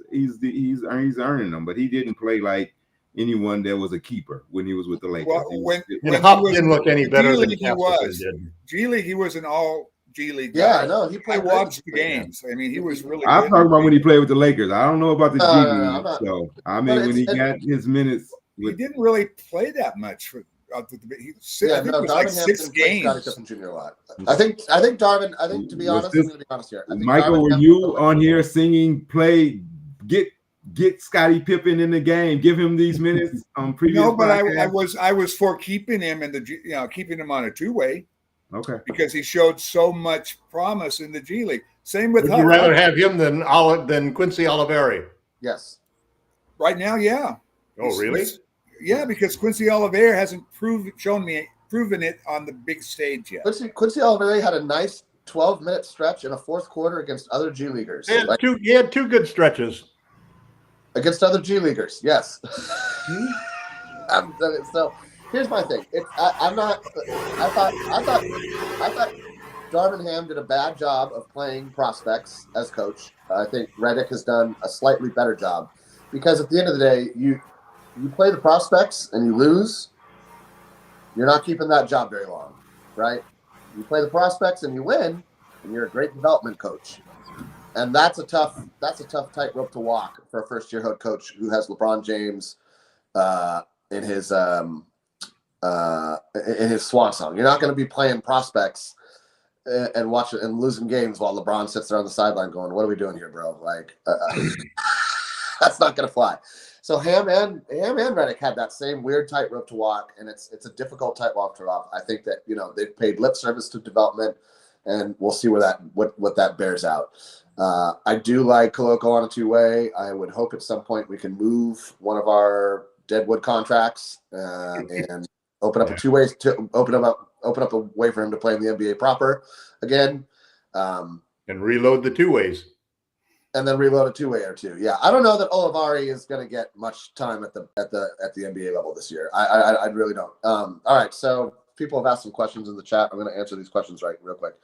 earning them, but he didn't play like anyone that was a keeper when he was with the Lakers. Well, when Huff didn't look any better than he was. G League, he was an all G League guy. Yeah, I know. He played. I watched the games. I mean, he was really. I'm talking about when he played with the Lakers. I don't know about the G League. No, so I mean, when he got his minutes, he didn't really play that much for. I think it was like 6 games. Scottie Pippen Jr. a lot. I think Darvin. I think, to be honest, I'm going to be honest here. Michael, were you on here singing? Get Scottie Pippen in the game. Give him these minutes on previous. No, but I was for keeping him in the keeping him on a 2-way. Okay. Because he showed so much promise in the G League. Same with. Would you rather have him than Quincy Oliveri? Yes. Right now, yeah. Oh, really? Yeah, because Quincy Oliveri hasn't proven it on the big stage yet. Quincy Oliveri had a nice 12-minute stretch in a fourth quarter against other G Leaguers. He had 2 good stretches against other G Leaguers. Yes. So here's my thing. I thought Darvin Ham did a bad job of playing prospects as coach. I think Redick has done a slightly better job, because at the end of the day, you play the prospects and you lose, you're not keeping that job very long, right? You play the prospects and you win, and you're a great development coach. And that's a tough tightrope to walk for a first-year head coach who has LeBron James in his swan song. You're not going to be playing prospects and watching and losing games while LeBron sits there on the sideline going, "What are we doing here, bro?" Like, that's not going to fly. So Ham and Redick had that same weird tightrope to walk, and it's a difficult tightrope to walk. I think that they've paid lip service to development, and we'll see what that bears out. I do like Koloko on a 2-way. I would hope at some point we can move one of our deadwood contracts and open up a 2-way to open up a way for him to play in the NBA proper again, and reload the 2-ways. And then reload a 2-way or 2. Yeah, I don't know that Olivari is going to get much time at the NBA level this year. I really don't. All right, so people have asked some questions in the chat. I'm going to answer these questions real quick.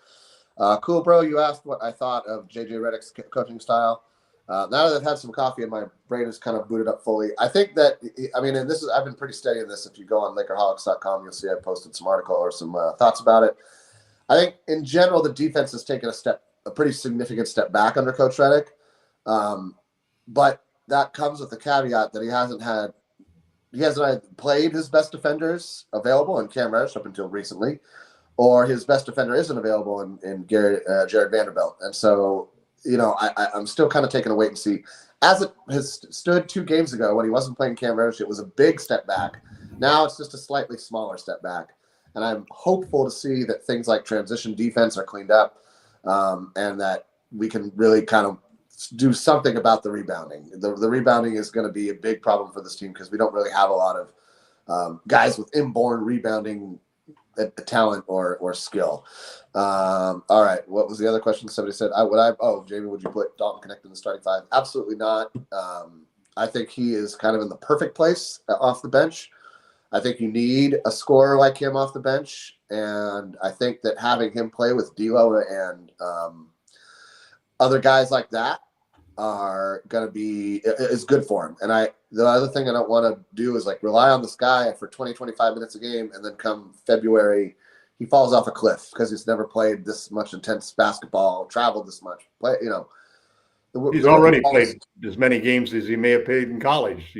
Cool, bro. You asked what I thought of JJ Redick's coaching style. Now that I've had some coffee and my brain is kind of booted up fully, I think that and I've been pretty steady in this. If you go on Lakerholics.com, you'll see I posted some article or some thoughts about it. I think in general the defense has taken a pretty significant step back under Coach Redick. But that comes with the caveat that he hasn't played his best defenders available in Cam Reddish up until recently, or his best defender isn't available in Jared Vanderbilt. And so, I'm still kind of taking a wait and see. As it has stood 2 games ago when he wasn't playing Cam Reddish, it was a big step back. Now it's just a slightly smaller step back. And I'm hopeful to see that things like transition defense are cleaned up, and that we can really kind of do something about the rebounding. The rebounding is going to be a big problem for this team because we don't really have a lot of guys with inborn rebounding talent or skill. All right. What was the other question? Somebody said, Jamie, would you put Dalton Connect in the starting five? Absolutely not. I think he is kind of in the perfect place off the bench. I think you need a scorer like him off the bench. And I think that having him play with D'Lo and other guys like that is good for him. And the other thing I don't want to do is like rely on this guy for 20, 25 minutes a game. And then come February, he falls off a cliff because he's never played this much intense basketball, traveled this much, He's already played as many games as he may have played in college,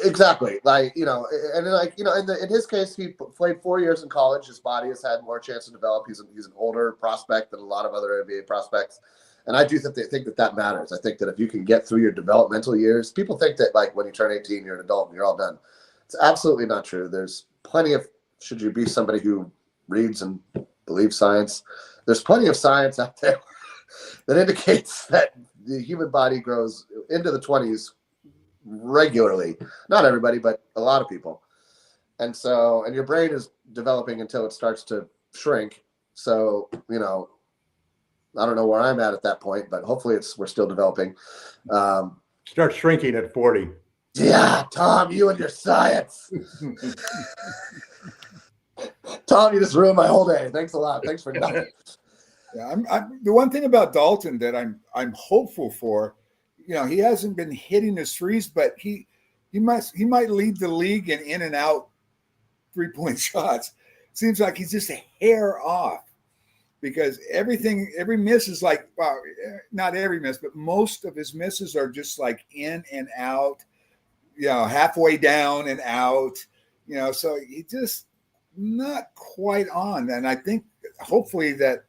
Exactly. In his case, he played 4 years in college. His body has had more chance to develop. He's an older prospect than a lot of other NBA prospects. And I do think that matters. I think that if you can get through your developmental years, people think that like when you turn 18, you're an adult and you're all done. It's absolutely not true. There's plenty of, should you be somebody who reads and believes science, there's plenty of science out there that indicates that the human body grows into the 20s regularly. Not everybody, but a lot of people. And your brain is developing until it starts to shrink. So, I don't know where I'm at that point, but hopefully we're still developing. Start shrinking at 40. Yeah, Tom, you and your science. Tom, you just ruined my whole day. Thanks a lot. Thanks for nothing. Yeah, the one thing about Dalton that I'm hopeful for, he hasn't been hitting his threes, but he might lead the league in and out 3-point shots. Seems like he's just a hair off, because every miss is like, well, not every miss, but most of his misses are just like in and out, halfway down and out, so he just not quite on. And I think hopefully that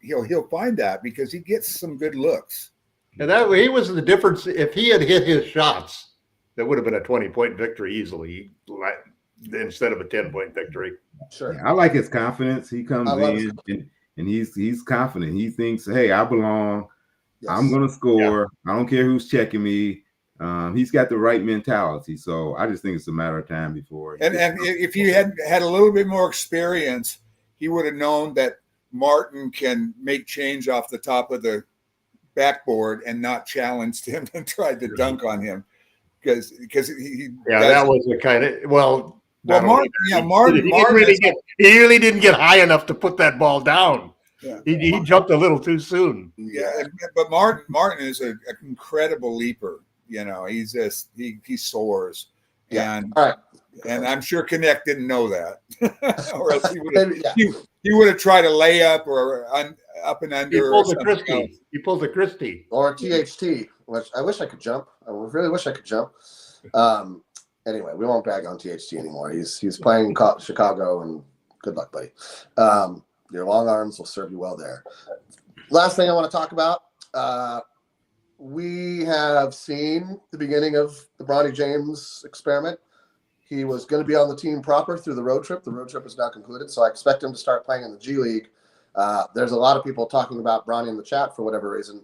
he'll find that, because he gets some good looks. And that he was the difference. If he had hit his shots, that would have been a 20-point victory easily, instead of a 10-point victory. Sure. Yeah, I like his confidence. He comes in and he's confident. He thinks, hey, I belong. Yes. I'm going to score. Yeah. I don't care who's checking me. He's got the right mentality. So I just think it's a matter of time before. And if he had a little bit more experience, he would have known that Martin can make change off the top of the backboard and not challenged him and tried to dunk on him, because that was the kind of Martin he really didn't get high enough to put that ball down. Yeah. He jumped a little too soon. Yeah, but Martin is an incredible leaper. He's just he soars. Yeah. And all right. And I'm sure Connect didn't know that, or else he would have tried a layup or up and under. He pulled the Christie or THT, which I wish I could jump. I really wish I could jump. Anyway, we won't brag on THT anymore. He's playing Chicago, and good luck, buddy. Your long arms will serve you well there. Last thing I want to talk about. We have seen the beginning of the Bronny James experiment. He was going to be on the team proper through the road trip. The road trip is now concluded, so I expect him to start playing in the G League. There's a lot of people talking about Bronny in the chat for whatever reason.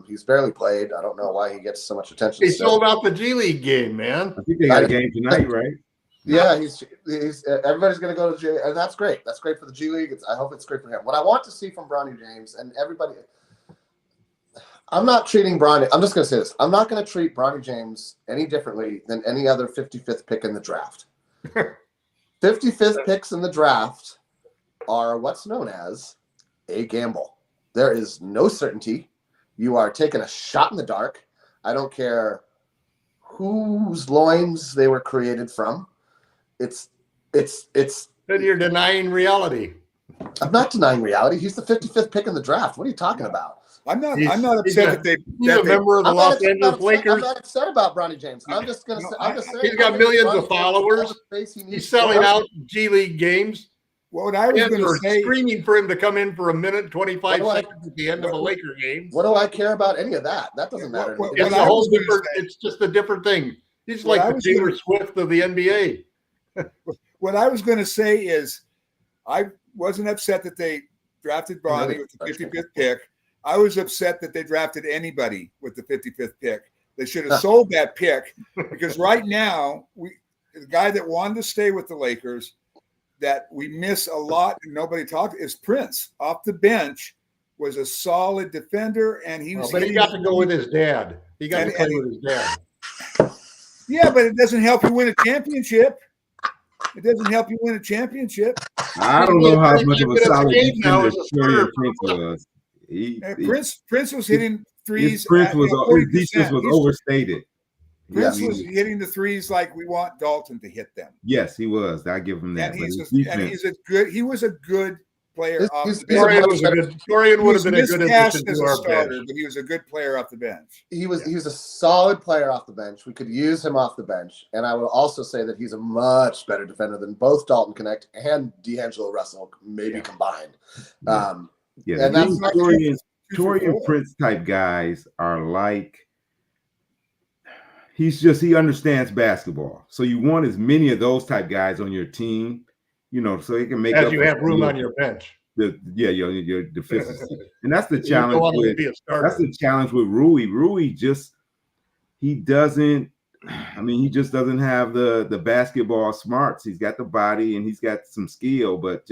He's barely played. I don't know why he gets so much attention. He sold out the G League game, man. I think they got a game tonight, right? Yeah, he's everybody's going to go to G, and that's great. That's great for the G League. I hope it's great for him. What I want to see from Bronny James and everybody – I'm not treating Bronny. I'm just going to say this. I'm not going to treat Bronny James any differently than any other 55th pick in the draft. 55th picks in the draft are what's known as a gamble. There is no certainty. You are taking a shot in the dark. I don't care whose loins they were created from. It's. Then you're denying reality. I'm not denying reality. He's the 55th pick in the draft. What are you talking about? I'm not upset that he's a member of the Los Angeles Lakers. I'm not upset about Bronny James. I'm just saying. He's got millions of followers. He's selling out G League games. What I was going to say, screaming for him to come in for a minute and 25 seconds at the end of a Laker game. What do I care about any of that? That doesn't matter. It's a whole different. It's just a different thing. He's like the Taylor Swift of the NBA. What I was going to say is, I wasn't upset that they drafted Bronny with the 55th pick. I was upset that they drafted anybody with the 55th pick. They should have sold that pick, because right now the guy that wanted to stay with the Lakers that we miss a lot and nobody talked is Prince. Off the bench was a solid defender, and he was. But he got to go with his dad. He got to play with his dad. Yeah, but it doesn't help you win a championship. It doesn't help you win a championship. I don't know how much of a solid now defender Torian Prince was. Prince was hitting threes. His defense was overstated. Prince was hitting the threes like we want Dalton to hit them. Yes, he was. I give him that. And he was a good player off the bench. Torian would have been a good addition as to a our starter, bench. but he was a good player off the bench. He was a solid player off the bench. We could use him off the bench, and I will also say that he's a much better defender than both Dalton Connect and D'Angelo Russell combined. And that's Torian Prince type guys are like. He understands basketball. So you want as many of those type guys on your team, so he can make as you have room on your bench. Your deficiency. And that's the challenge with Rui. Rui just doesn't have the basketball smarts. He's got the body and he's got some skill, but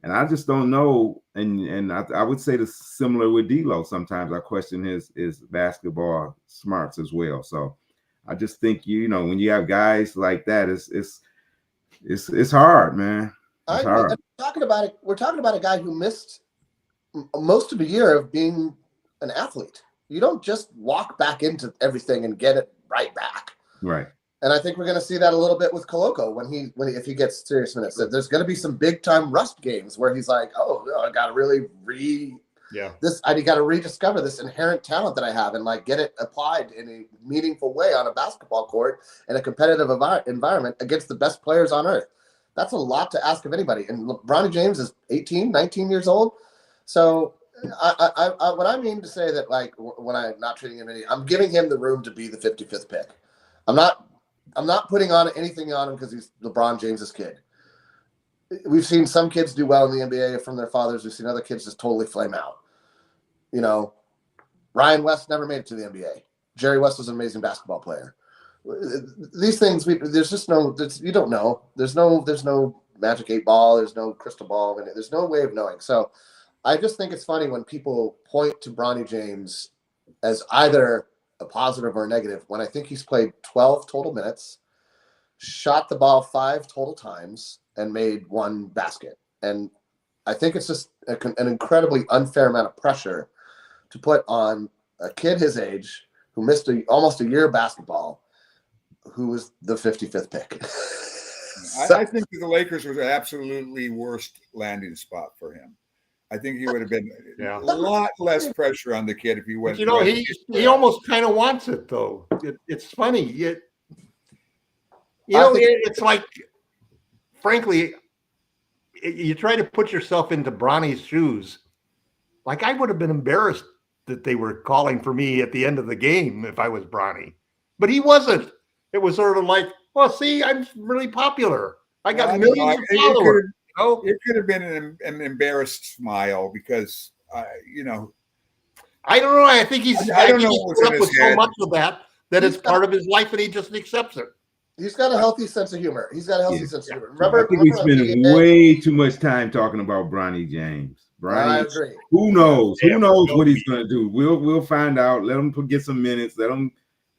I just don't know. And I would say the similar with D'Lo. Sometimes I question his basketball smarts as well. So I just think when you have guys like that, it's hard, man. It's hard. We're talking about a guy who missed most of a year of being an athlete. You don't just walk back into everything and get it right back. Right. And I think we're going to see that a little bit with Koloko if he gets serious minutes. There's going to be some big time rust games where he's like, oh, I got to really I got to rediscover this inherent talent that I have and get it applied in a meaningful way on a basketball court in a competitive environment against the best players on earth. That's a lot to ask of anybody. And Bronny James is 18, 19 years old. So what I mean to say that when I'm not treating him I'm giving him the room to be the 55th pick. I'm not putting on anything on him because he's LeBron James's kid. We've seen some kids do well in the NBA from their fathers. We've seen other kids just totally flame out. Ryan West never made it to the NBA. Jerry West was an amazing basketball player. These things, there's just you don't know. There's no magic 8 ball. There's no crystal ball. And there's no way of knowing. So I just think it's funny when people point to Bronny James as either a positive or a negative when I think he's played 12 total minutes, shot the ball 5 total times, and made 1 basket. And I think it's just an incredibly unfair amount of pressure to put on a kid his age who missed almost a year of basketball, who was the 55th pick. I think that the Lakers was an absolutely worst landing spot for him. I think he would have been a lot less pressure on the kid if he went. He almost kind of wants it though. It's funny. It's like, frankly, you try to put yourself into Bronny's shoes. Like I would have been embarrassed that they were calling for me at the end of the game if I was Bronny, but he wasn't. It was sort of like, well, see, I'm really popular. I got millions of followers. It could have been an embarrassed smile because, I don't know. I think he's I don't know put up with so much of that it's part of his life and he just accepts it. He's got a healthy sense of humor. Sense of humor. I think we spend way too much time talking about Bronny James. I agree. Who knows? Who knows what he's going to do? We'll find out. Let him get some minutes. Let him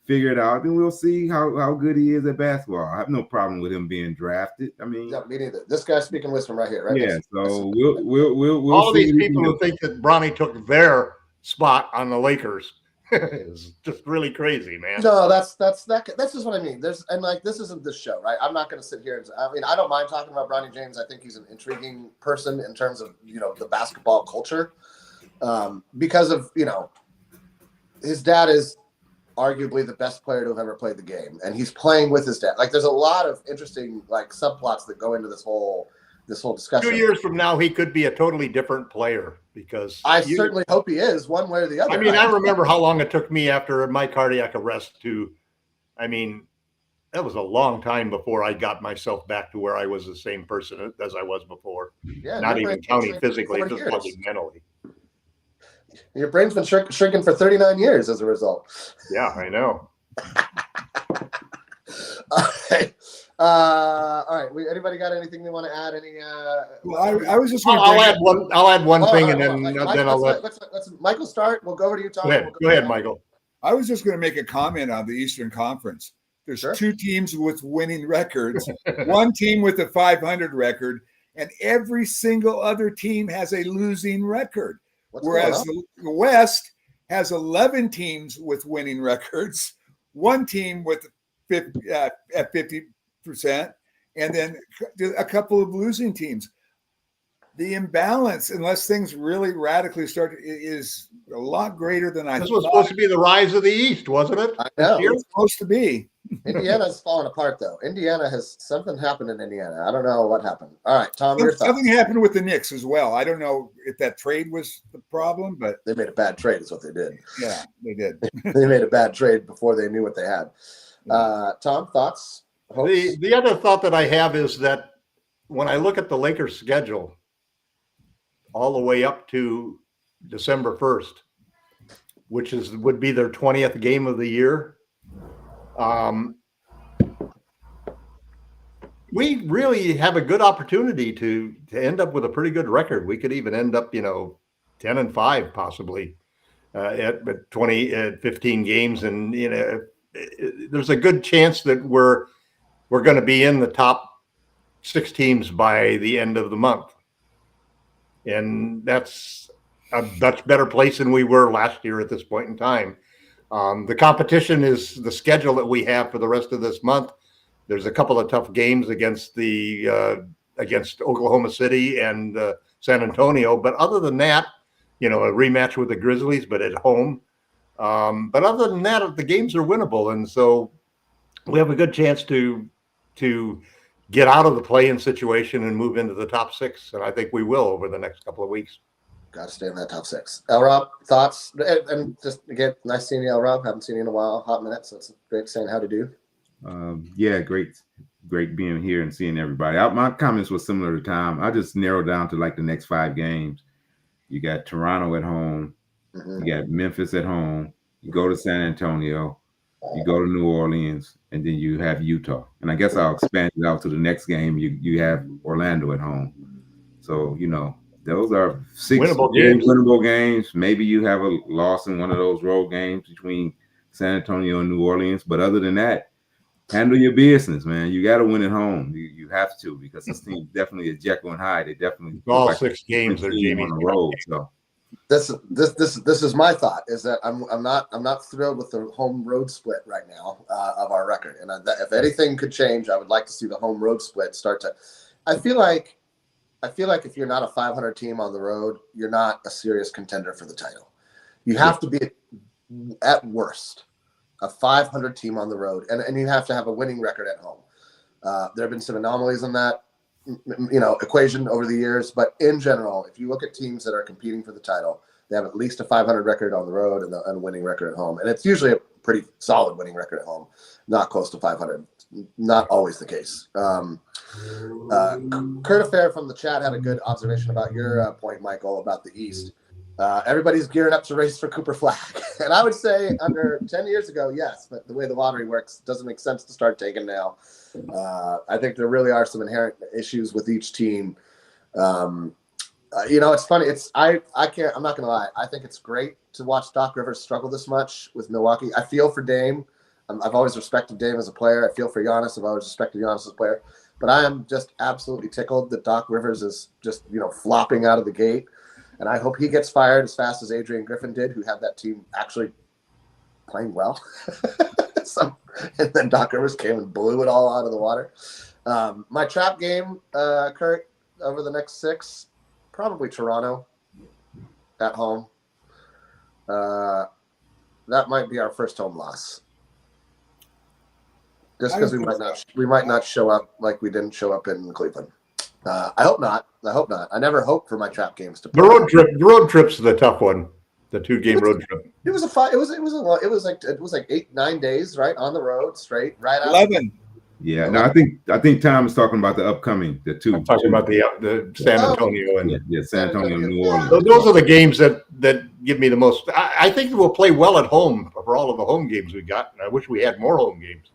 figure it out. Then we'll see how good he is at basketball. I have no problem with him being drafted. I mean, yeah, me neither. This guy's speaking wisdom right here, right? Yeah. So we'll all of these people who think that Bronny took their spot on the Lakers is just really crazy, man. No, that's just what I mean. This isn't this show, right? I'm not going to sit here and I don't mind talking about Bronny James. I think he's an intriguing person in terms of the basketball culture, because of his dad is arguably the best player to have ever played the game, and he's playing with his dad. There's a lot of interesting subplots that go into this whole discussion. 2 years from now, he could be a totally different player because I certainly hope he is one way or the other. I mean, I remember how long it took me after my cardiac arrest that was a long time before I got myself back to where I was the same person as I was before. Yeah, not even counting physically, just fucking mentally. Your brain's been shrinking for 39 years as a result. Yeah, I know. All right. All right. Anybody got anything they want to add? Well, I was just going I'll to add one. I'll add one thing, and then Mike, I'll let. let's Michael start. We'll go over to you, Tom. Go ahead, Michael. I was just going to make a comment on the Eastern Conference. There's Sure. 2 teams with winning records, 1 team with a 500 record, and every single other team has a losing record. Whereas the West has 11 teams with winning records, 1 team with 50, at 50%, and then a couple of losing teams. The imbalance, unless things really radically start, is a lot greater than I thought. This was supposed to be the rise of the East, wasn't it? I know. It's supposed to be. Indiana's falling apart, though. Something happened in Indiana. I don't know what happened. All right, Tom, your thoughts. Something happened with the Knicks as well. I don't know if that trade was the problem, but They made a bad trade is what they did. yeah, they did. They made a bad trade before they knew what they had. Tom, thoughts? Hopes? The other thought that I have is that when I look at the Lakers' schedule, all the way up to December 1st, which would be their 20th game of the year. We really have a good opportunity to end up with a pretty good record. We could even end up, 10-5 possibly at 15 games, and there's a good chance that we're going to be in the top 6 teams by the end of the month. And that's a much better place than we were last year at this point in time. The competition is the schedule that we have for the rest of this month. There's a couple of tough games against Oklahoma City and San Antonio. But other than that, a rematch with the Grizzlies, but at home. But other than that, the games are winnable. And so we have a good chance to get out of the play-in situation and move into the top 6. And I think we will over the next couple of weeks. Got to stay in that top 6. L-Rob, thoughts? And just again, nice seeing you, L-Rob. Haven't seen you in a while, hot minute. So it's great saying how to do. Yeah, great being here and seeing everybody. My comments were similar to Tom. I just narrowed down to like the next 5 games. You got Toronto at home. Mm-hmm. You got Memphis at home. You go to San Antonio. You go to New Orleans, and then you have Utah. And I guess I'll expand it out to the next game. You have Orlando at home. So, those are 6 winnable games. Maybe you have a loss in one of those road games between San Antonio and New Orleans. But other than that, handle your business, man. You got to win at home. You have to, because this team definitely is Jekyll and Hyde. They definitely all 6 games are Jamie on the road. So this is my thought, is that I'm not thrilled with the home road split right now of our record. And if anything could change, I would like to see the home road split start to. I feel like if you're not a 500 team on the road, you're not a serious contender for the title. You have to be at worst a 500 team on the road, and you have to have a winning record at home. There have been some anomalies in that equation over the years, but in general, if you look at teams that are competing for the title, they have at least a 500 record on the road and a winning record at home, and it's usually a pretty solid winning record at home, not close to 500. Not always the case. Kurt Affair from the chat had a good observation about your point, Michael, about the East. Everybody's gearing up to race for Cooper Flag. And I would say under 10 years ago, yes, but the way the lottery works, it doesn't make sense to start taking now. I think there really are some inherent issues with each team. It's funny. I'm not going to lie. I think it's great to watch Doc Rivers struggle this much with Milwaukee. I feel for Dame. I've always respected Dame as a player. I feel for Giannis. I've always respected Giannis as a player. But I am just absolutely tickled that Doc Rivers is just, flopping out of the gate. And I hope he gets fired as fast as Adrian Griffin did, who had that team actually playing well. And then Doc Rivers came and blew it all out of the water. My trap game, Kurt, over the next 6, probably Toronto at home. That might be our first home loss. Just because we might not show up like we didn't show up in Cleveland. I hope not. I never hope for my trap games to play. The road trip's the tough one. The 2-game road trip. It was like 8-9 days, right, on the road straight, right out. 11. Yeah, no, I think Tom is talking about the upcoming, the 2. I'm talking about the San Antonio and San Antonio and New Orleans. Those are the games that give me the most. I think we'll play well at home for all of the home games we got. And I wish we had more home games.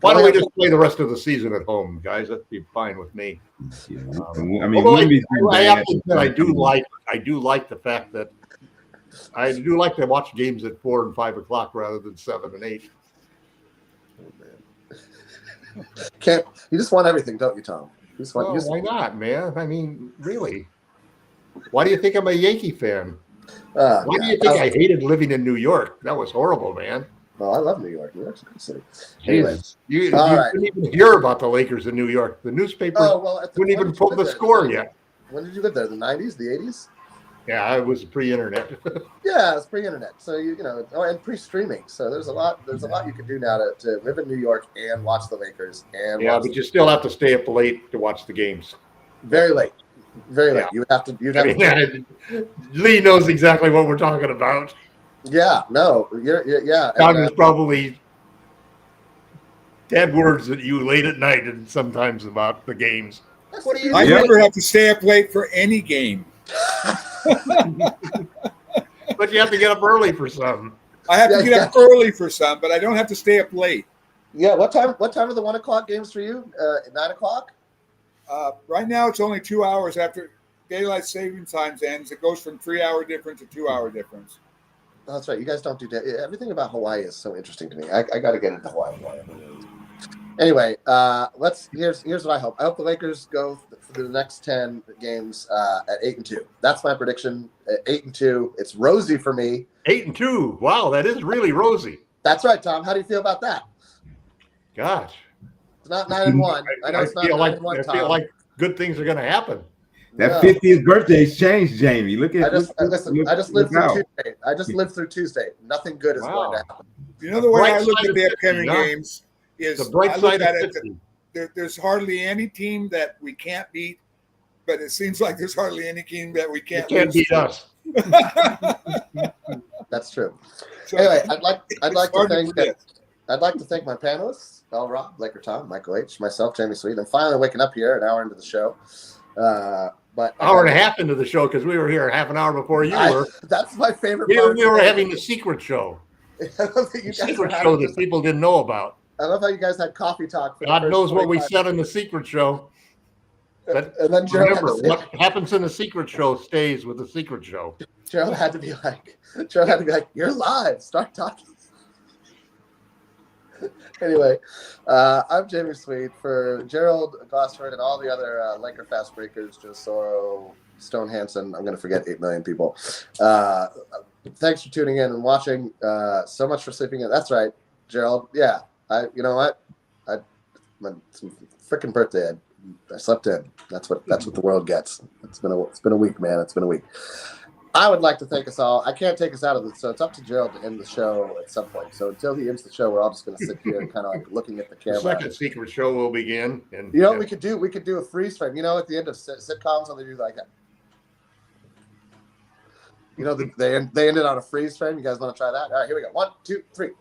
Why don't we just play the rest of the season at home, guys? That'd be fine with me. Yeah, I mean, Although Wemby's been I have bad. to admit, I do like the fact that I do like to watch games at 4 and 5 o'clock rather than 7 and 8. Can't you just want everything, don't you, Tom? You just want, Well, you just, why not, man? I mean, really. Why do you think I'm a Yankee fan? Why do you think I hated living in New York? That was horrible, man. Well, I love New York. New York's a good city. Anyway, Jesus. You right. didn't even hear about the Lakers in New York. The newspaper wouldn't even pull the score yet. When did you live there? The 90s, the 80s? Yeah, I was pre-internet. Yeah, it's pre-internet. So you know, and pre-streaming. So there's a lot you can do now to live in New York and watch the Lakers and but you still have to stay up late to watch the games. Very late. Very late. Yeah. Lee knows exactly what we're talking about. Yeah, no, yeah. There's probably dead words at you late at night and sometimes about the games. What do you? I never have to stay up late for any game. But you have to get up early for some. I have to get up early for some, but I don't have to stay up late. Yeah. What time are the 1 o'clock games for you? 9 o'clock? Right now, it's only 2 hours after daylight saving time ends. It goes from 3 hour difference to 2 hour difference. Oh, that's right. You guys don't do that. Everything about Hawaii is so interesting to me. I got to get into Hawaii. Anyway, here's what I hope. I hope the Lakers go for the next 10 games at 8-2. That's my prediction. At 8-2. It's rosy for me. 8-2. Wow, that is really rosy. That's right, Tom. How do you feel about that? Gosh, it's not 9-1. I know it's not 9-1. I feel like good things are going to happen. That 50th birthday's changed, Jamie. Look at. I just lived through Tuesday. I just lived through Tuesday. Nothing good is going to happen. You know the way I look at the upcoming games is the bright side of 50. There's hardly any team that we can't beat, but it seems like there's hardly any team that we can't beat us. That's true. So anyway, I'd like to thank my panelists, Bell Rob, Laker Tom, Michael H, myself, Jamie Sweet. I'm finally waking up here an hour into the show. But hour and a half into the show because we were here half an hour before you were. That's my favorite part. We were having the secret show. The secret show that people didn't know about. I love how you guys had coffee talk. God knows what we said in the secret show. But and then remember, what happens in the secret show stays with the secret show. Gerald had to be like, "You're live. Start talking." Anyway, I'm Jamie Sweet for Gerald Glassford and all the other Laker fast breakers, Joe Soro, Stone Hansen. I'm going to forget 8 million people. Thanks for tuning in and watching. So much for sleeping in. That's right, Gerald. Yeah, you know what? My freaking birthday. I slept in. That's what the world gets. It's been a week, man. It's been a week. I would like to thank us all. I can't take us out of this, so it's up to Gerald to end the show at some point. So until he ends the show, we're all just going to sit here and kind of like looking at the camera. The second secret show will begin. And you know what we could do? We could do a freeze frame. You know, at the end of sitcoms, when they do like that. You know, they ended on a freeze frame. You guys want to try that? All right, here we go. 1, 2, 3.